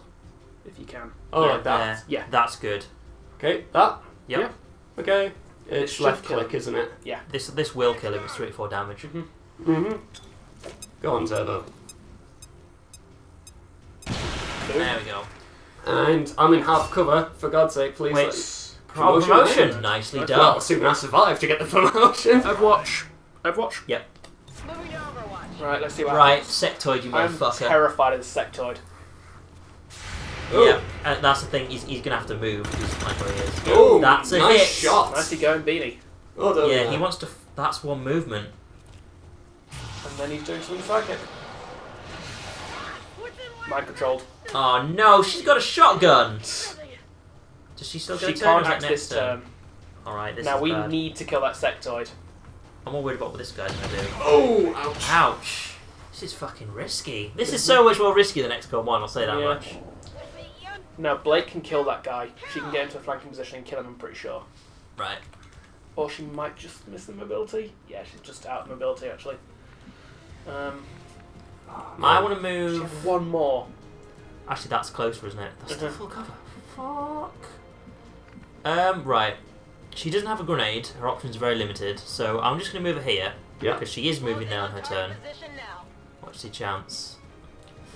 if you can. Oh, yeah, like that. there. Yeah. That's good. Okay, that. Yep. Yeah. Okay. It's should left kill click, him. isn't it? Yeah. This will kill him. It's 34 damage. Go on, Turbo. There we go. And I'm in half cover. For God's sake, please. Wait, let's- promotion. eh? Nicely Well, done. Well, assuming I survive to get the promotion. Overwatch. Yep. Moving to Overwatch. Right, let's see what Right, happens. Sectoid, you I'm motherfucker. terrified of the Sectoid. Yep. And that's the thing. He's gonna have to move. He's like where he is. Oh, That's a nice hit. shot. Nicely going, Beanie. Oh, there we Yeah, go. he wants to. That's one movement. And then he's doing something psychic. Mind controlled. Oh no, she's got a shotgun. Does she still get She a turn? Or can't is that act next this turn? turn. Alright, this Now is we bad. need to kill that Sectoid. I'm more worried about what this guy's gonna do. Oh, ouch. Ouch. This is fucking risky. This is so much more risky than XCOM 1, I'll say that Yeah. much. Now Blake can kill that guy. She can get into a flanking position and kill him, I'm pretty sure. Right. Or she might just miss the mobility. Yeah, she's just out of mobility actually. I want to She move. has one more. Actually, that's closer, isn't it? That's still Mhm. full cover. Fuck. Right. She doesn't have a grenade. Her options are very limited. So I'm just going to move her here. Yeah. Because she is moving now on her turn. Position now. What's the chance?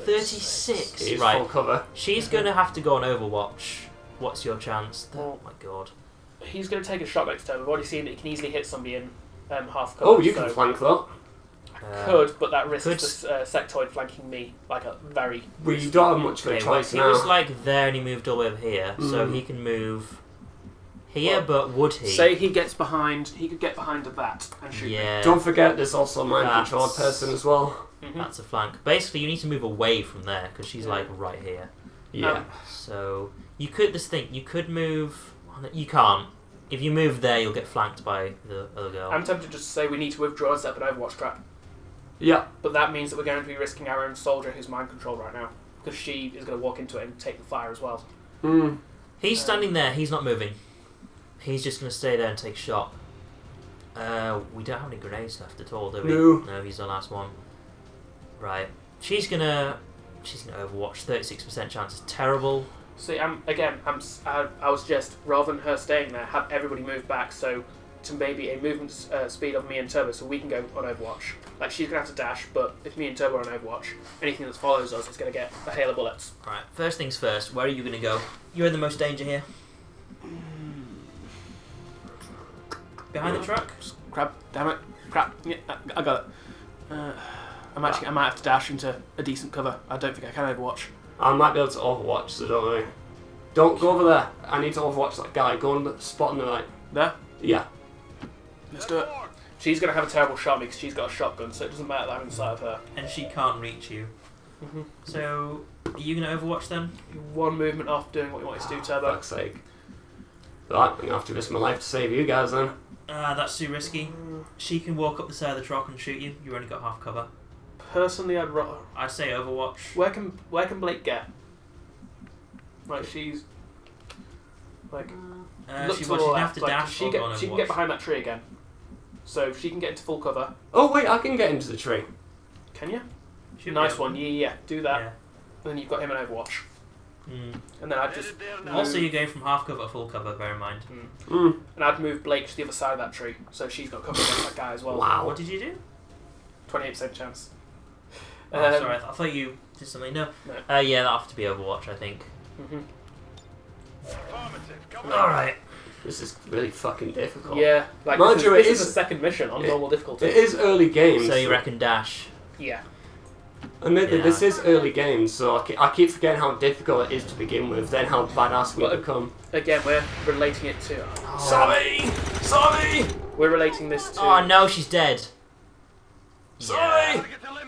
36. He's Right. full cover. She's going to have to go on Overwatch. What's your chance? Oh Well, my god. He's going to take a shot next turn. We've already seen that he can easily hit somebody in half cover. Oh, you so can flank that. Could, but that risks could- the Sectoid flanking me like a very... We don't have much of a Okay, choice he now. was like there and he moved all the way over here. So he can move here, Well, but would he? Say he gets behind, he could get behind of that and shoot me. Yeah. Don't forget, there's also a mind-controlled That's- person as well. That's a flank. Basically, you need to move away from there because she's like right here. Yeah. So you could you could move. You can't. If you move there, you'll get flanked by the other girl. I'm tempted just to say we need to withdraw and set up an Overwatch trap. Yeah. But that means that we're going to be risking our own soldier who's mind controlled right now. Because she is going to walk into it and take the fire as well. He's standing there. He's not moving. He's just going to stay there and take a shot. We don't have any grenades left at all, do we? No. No, he's the last one. Right. She's gonna Overwatch. 36% chance is terrible. See, I was just, rather than her staying there, have everybody move back so to maybe a movement speed of me and Turbo so we can go on Overwatch. Like, she's going to have to dash, but if me and Turbo are on Overwatch, anything that follows us is going to get a hail of bullets. Right. First things first. Where are you gonna go? You're in the most danger here. Behind the truck. Crap, damn it. Crap, yeah, I got it. I might have to dash into a decent cover. I don't think I can Overwatch. I might be able to overwatch, so don't worry. Don't go over there. I need to overwatch that guy. Go on the spot on the right. There? Yeah. Let's do it. She's going to have a terrible shot because she's got a shotgun, so it doesn't matter that I'm inside of her. And she can't reach you. So, are you going to Overwatch then? You're one movement off doing what you want to do, Turbo. Fuck's sake. Right, I'm going to have to risk my life to save you guys then. That's too risky. She can walk up the side of the truck and shoot you. You only got half cover. Personally, I say Overwatch. Where can Blake get? Like, she's... Like... look She to the will have left. to Like, dash she or go on can Overwatch. get behind that tree again. So she can get into full cover. Oh, wait, I can get into the tree. Can you? Should Nice be one. Yeah. Do that. Yeah. Then you've got him in Overwatch. Mm. And then I'd just... Also, you're going from half cover to full cover, bear in mind. Mm. And I'd move Blake to the other side of that tree, so she's got cover against that guy as well. Wow. What did you do? 28% chance. Oh, sorry, I thought you did something. No. No. Yeah, that'll have to be Overwatch, I think. Mhm. Affirmative. Come on. Alright. This is really fucking difficult. Yeah, like Mind you, this it is is- the second mission on normal difficulty. It is early games. So you reckon dash? Yeah. Admittedly, Yeah. this is early games, so I keep forgetting how difficult it is to begin with, then how badass we Well, become. Again, we're relating it to. Sorry! Sorry! We're relating this to. Oh no, she's dead. Sorry! Yeah.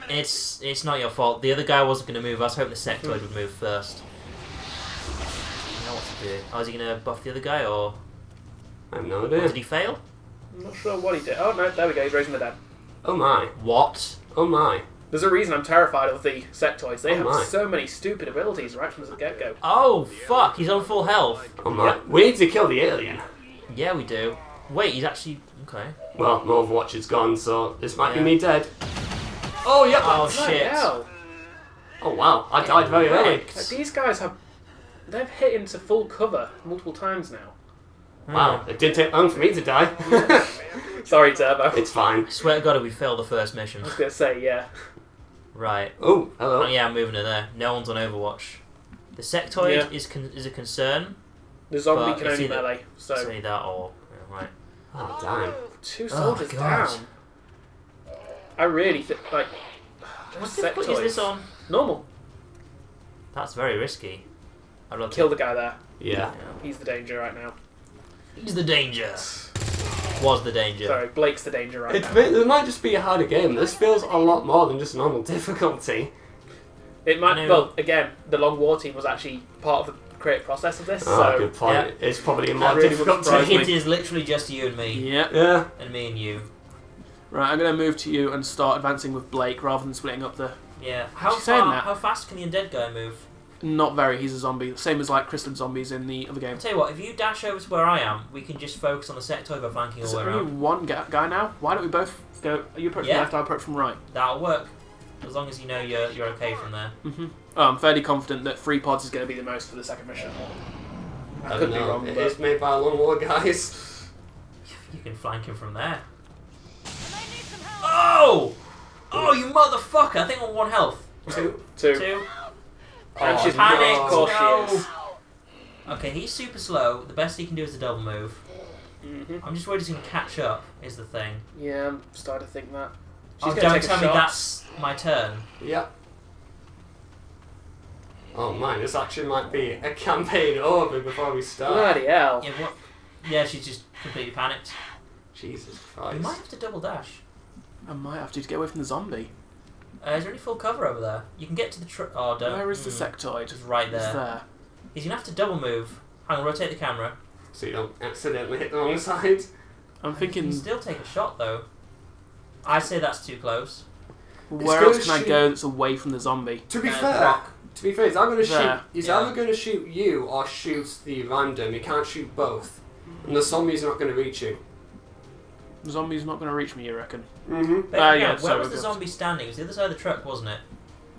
It's not your fault. The other guy wasn't going to move. I was hoping the Sectoid would move first. I know what to do. Oh, is he going to buff the other guy, or I have no or idea. did he fail? I'm not sure what he did. Oh no, there we go. He's raising the dead. Oh my. What? Oh my. There's a reason I'm terrified of the Sectoids. They Oh have my. so many stupid abilities right from the get-go. Oh fuck! He's on full health. Oh my. We need to kill the alien. Yeah, we do. Wait, he's actually okay. Well, my Overwatch is gone, so this might be Yeah. me dead. Oh, yep. Oh Bloody shit! hell. Oh wow, I died very early. Wrecked. Like, these guys have. They've hit into full cover multiple times now. Wow, it didn't take long for me to die. Sorry, Turbo. It's fine. I swear to God, if we fail the first mission. I was going to say, yeah. Right. Oh, Oh hello. yeah, I'm moving it there. No one's on Overwatch. The Sectoid Yeah. is a concern. The zombie But can it's only either- melee, so. Say that or right. Oh, damn. 2 Oh, soldiers God. down. I really think, like. What those difficulty is this Sectoids- on? Normal. That's very risky. I'd love Kill the guy there. Yeah. He's the danger right now. He's the danger. Was the danger. Sorry, Blake's the danger right now. It might just be a harder game. This feels a lot more than just normal difficulty. It might. No. Well, again, the Long War team was actually part of the creative process of this, Oh, so. good point. yeah. It's probably a That more really difficult wouldn't surprise team. It is literally just you and me, Yeah. Yeah. and me and you. Right, I'm going to move to you and start advancing with Blake rather than splitting up the. Yeah. How She's saying far? that. How fast can the undead guy move? Not very. He's a zombie, same as like crystal zombies in the other game. I'll tell you what. If you dash over to where I am, we can just focus on the Sectoid by flanking all Is the there way only around. one guy now? Why don't we both go? You approach Yeah. from left, I approach from right. That'll work, as long as you know you're okay from there. Oh, I'm fairly confident that 3 pods is going to be the most for the second mission. I could be wrong, It but is made by a long war, guys. You can flank him from there. Oh! Oh, you motherfucker! I think I'm on 1 health. 2. 2. And Oh, she's no. panicked, of course No. she is. Okay, he's super slow. The best he can do is a double move. hmm I'm just worried he's going to catch up, is the thing. Yeah, I'm starting to think that. She's Oh, going to don't take a tell me shot. that's my turn. Yep. Oh man, this actually might be a campaign over before we start. Bloody hell. Yeah, what? Yeah, she's just completely panicked. Jesus We Christ. might have to double dash. I might have to get away from the zombie. Is there any full cover over there? You can get to the Oh, don't. Where is the Sectoid? Just right It's there. there. He's going to have to double move. Hang on, rotate the camera. So you don't accidentally hit the wrong side. I'm You thinking, can still take a shot, though. I say that's too close. where gonna else can I shoot- go that's away from the zombie? To be the fair, rock. he's either going to shoot. There. He's Yeah. either going to shoot you or shoot the random. He can't shoot both, and the zombie's not going to reach you. The zombie's not going to reach me, you reckon? Mm-hmm. But yeah, yeah, so where was we've the got- zombie standing? It was the other side of the truck, wasn't it?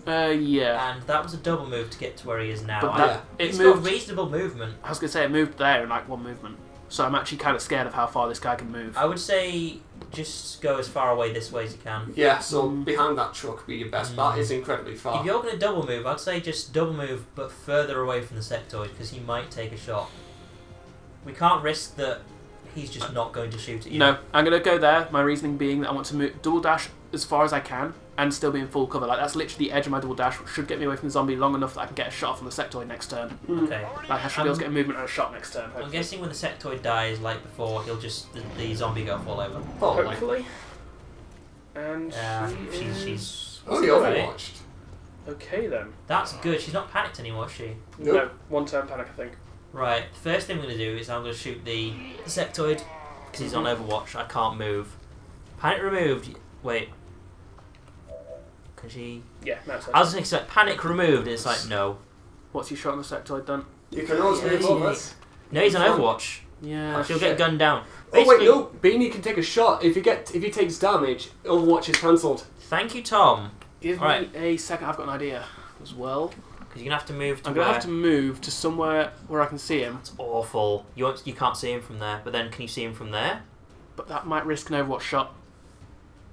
Yeah. And that was a double move to get to where he is now. But Yeah. that, it He's moved. got reasonable movement. I was going to say, it moved there in like 1 movement. So I'm actually kind of scared of how far this guy can move. I would say just go as far away this way as you can. Yeah. So behind that truck would be your best. That is incredibly far. If you're going to double move, I'd say just double move, but further away from the Sectoid, because he might take a shot. We can't risk that he's just not going to shoot at you. No, I'm going to go there. My reasoning being that I want to move double dash as far as I can and still be in full cover. Like, that's literally the edge of my double dash, which should get me away from the zombie long enough that I can get a shot from the Sectoid next turn. Okay. Like, I should be able to get a movement and a shot next turn. I'm Hopefully. guessing when the Sectoid dies, like before, he'll just the zombie go fall over. Probably. Hopefully. And Yeah, she she's is... Only Overwatched. Okay, then. That's good. She's not panicked anymore, is she? Nope. No, 1 turn panic, I think. Right. The first thing I'm going to do is I'm going to shoot the Sectoid because he's on Overwatch. I can't move. Panic removed. Wait. Can she? Yeah, no, it's I was going to say panic removed. And it's like no. What's your shot on the Sectoid done? You can always move Yeah. over. No, he's on Overwatch. Yeah. She'll get gunned down. Oh wait, Basically- no. Beanie can take a shot. If he takes damage, Overwatch is cancelled. Thank you, Tom. Give Alright. me a second, I've got an idea as well. Because you're going to have to move to I'm going to where... have to move to somewhere where I can see him, It's awful. You can't see him from there. But then can you see him from there? but that might risk an Overwatch shot.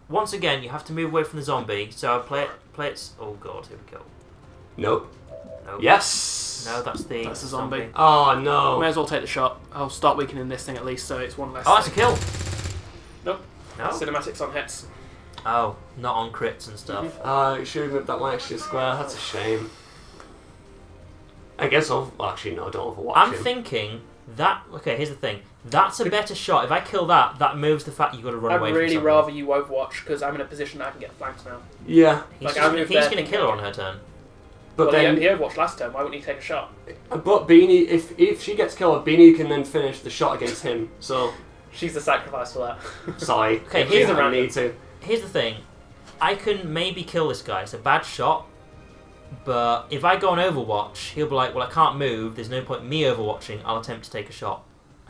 Once again, you have to move away from the zombie. So I play it. Oh god, here we go. Nope. Nope. Yes! No, that's the zombie. Oh no. May as well take the shot. I'll start weakening this thing at least, so it's one less. Oh, that's a kill. Nope. No. Cinematics on hits. Oh, not on crits and stuff. You should have moved that one extra square. That's a shame. I guess I'll... Well, actually, no, don't overwatch I'm him. thinking that... Okay, here's the thing. That's a better shot. If I kill that, that moves the fact you've got to run away I'd from really something. rather you overwatch, because I'm in a position that I can get flanked now. Yeah. He's, Like, I moved there going to thinking- kill her on her turn. But Well, then... he overwatched last turn, why wouldn't he take a shot? But Beanie... If she gets killed, Beanie can then finish the shot against him. So... She's the sacrifice for that. Sorry. Okay, Here's here's the the random. Need to. Here's the thing. I can maybe kill this guy. It's a bad shot. But if I go on Overwatch, he'll be like, well, I can't move. There's no point in me overwatching. I'll attempt to take a shot.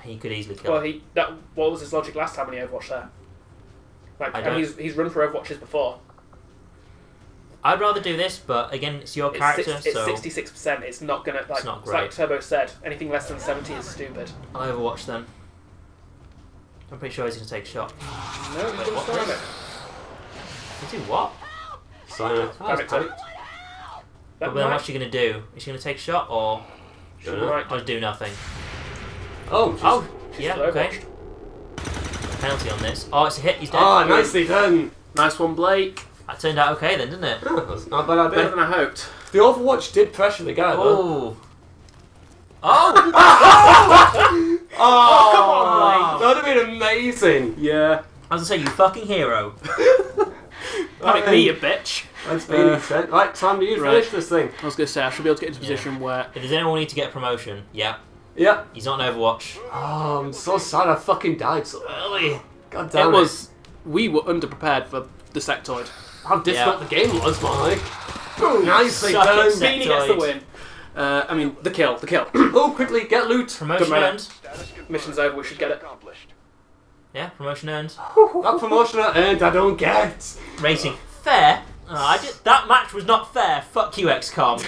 He could easily kill Well, him. what was his logic last time when he overwatched there? Like, I and don't- he's run for overwatches before. I'd rather do this, but again, it's your character, It's so 66%. It's not gonna like. It's not It's like great. Turbo said. Anything less than 70 is stupid. I'll Overwatch then. I'm pretty sure he's going to take a shot. No, he's gonna what? start on it. He's doing what? Silent. Damn it, Tom. But then what's she going to do? Is she going to take a shot, or She might. I'll do nothing? Oh, she's... Oh, She's yeah, still okay. overwatched. Penalty on this. Oh, it's a hit. He's dead. Oh, nicely done. Nice one, Blake. That turned out okay then, didn't it? Oh, that's not a bad Better idea. than I hoped. The Overwatch did pressure the guy, though. Oh. Oh! Oh, come on, that would have been amazing. Yeah. I was going to say, you fucking hero. Panic me, you bitch. That's Beanie said. Right, Sam, do you Right. finish this thing? I was gonna say I should be able to get into a position where If there's anyone who need to get a promotion, yeah. Yeah. He's not an Overwatch. Oh, I'm so sad I fucking died so early. God damn it it. was. We were underprepared for the sectoid. How difficult Yeah. the game was, Mike. Oh, nicely Suck it, done. Seth. Beanie gets the Sectoid. win. I mean, the kill. Oh, quickly, get loot. Promotion Good man. earned. Status confirmed. Mission's over, we should get it. Accomplished. Yeah, promotion earned. That promotion I earned, I don't get. Rating. Fair. That match was not fair. Fuck you, XCOM.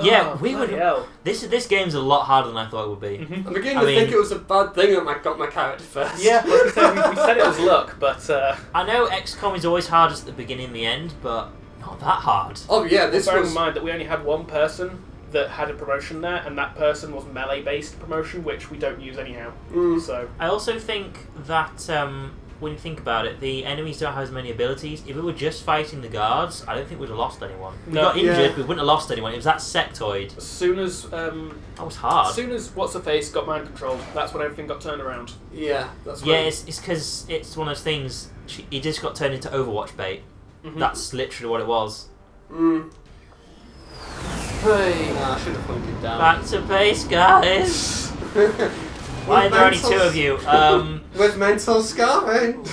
Yeah, Oh, we would. bloody hell. This game's a lot harder than I thought it would be. I'm beginning I to mean- think it was a bad thing that I got my character first. Yeah, I was gonna say, we said it was luck, but I know XCOM is always hardest at the beginning and the end, but not that hard. Oh, yeah, this bearing was... in mind that we only had one person that had a promotion there, and that person was melee-based promotion, which we don't use anyhow. So I also think that when you think about it, the enemies don't have as many abilities. If we were just fighting the guards, I don't think we'd have lost anyone. We No. got injured, Yeah. but we wouldn't have lost anyone. It was that Sectoid. as soon as That was hard. what's the face got mind controlled, that's when everything got turned around. Yeah, that's Yeah, right. it's because it's one of those things. He just got turned into Overwatch bait. That's literally what it was. Hey, nah, I should have punked it down. Back to base, guys. Why are there only two of you? With mental scarring.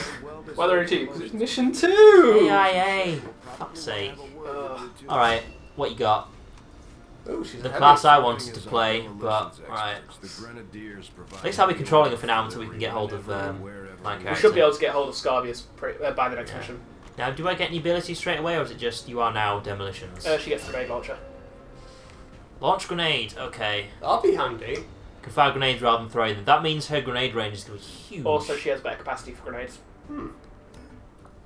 Why there are two? Because it's mission 2! AIA. Fuck's sake. Alright, what you got? Oh, she's The heavy. class I wanted to play, but alright. The Grenadiers provide At least I'll be controlling it for now until we can get hold of my We character. should be able to get hold of Scarbeus by the next Yeah. mission. Now, do I get any abilities straight away, or is it just you are now demolitions? She gets the grenade launcher. Launch grenade, okay. That'll be handy. Can fire grenades rather than throwing them. That means her grenade range is going to be huge. Also, she has better capacity for grenades.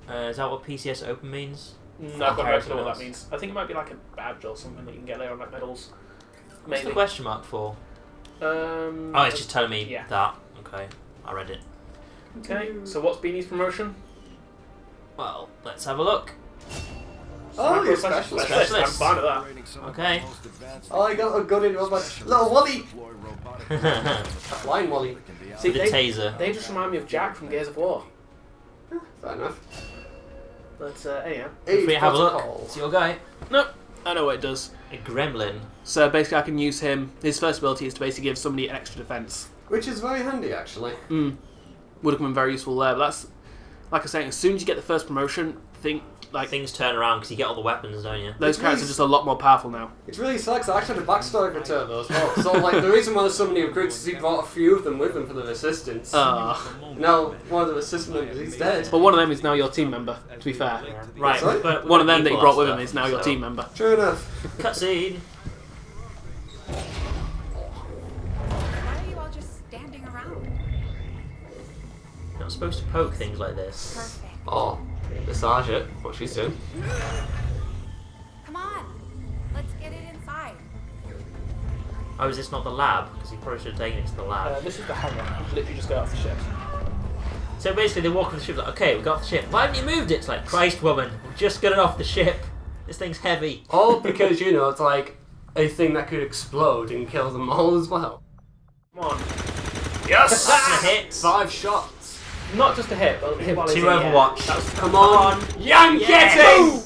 Is that what PCS open means? No, For I've got no character clue what that medals? means. I think it might be like a badge or something that you can get later on, like medals. What's Maybe. the question mark for? Oh, it's just telling me Yeah. that. Okay, I read it. Okay, so what's Beanie's promotion? Well, let's have a look. Oh, you're Specialist. specialist. I'm fine with that. Okay. Oh, I got a gun in my little Wally. With Flying Wally. See, the they, taser. they just remind me of Jack from Gears of War. Fair enough. But anyhow. If we have a look, Protocol. it's your guy. Nope, I know what it does. A gremlin. So basically I can use him, his first ability is to basically give somebody an extra defense. Which is very handy, actually. Would have come in very useful there, but that's, like I was saying, as soon as you get the first promotion, Things turn around because you get all the weapons, don't you? those characters are just a lot more powerful now. It's really sucks. I actually had a backstory for Turbo as well. So, like, the reason why there's so many recruits is he brought a few of them with him for the assistants. Now, one of the assistant members, he's dead. But one of them is now your team member, to be fair. Right, Sorry? but One of them that you equal brought with stuff, him is now your so- team member. True enough. Cutscene. Why are you all just standing around? You're not supposed to poke things like this. Perfect. Oh, massage it. What she's doing. Come on. Oh, is this not the lab? Because you probably should have taken it to the lab. This is the hangar. You literally just go off the ship. So basically, they walk off the ship like, okay, we got off the ship. Why haven't you moved it? It's like, Christ, woman, we've just got it off the ship. This thing's heavy. All because, you know, it's like a thing that could explode and kill them all as well. Come on. Yes! That's a hit. 5 shots. Not just a hit, but hit while Two he's in the air. Overwatch. That was- Come on. Yes! Yanketti!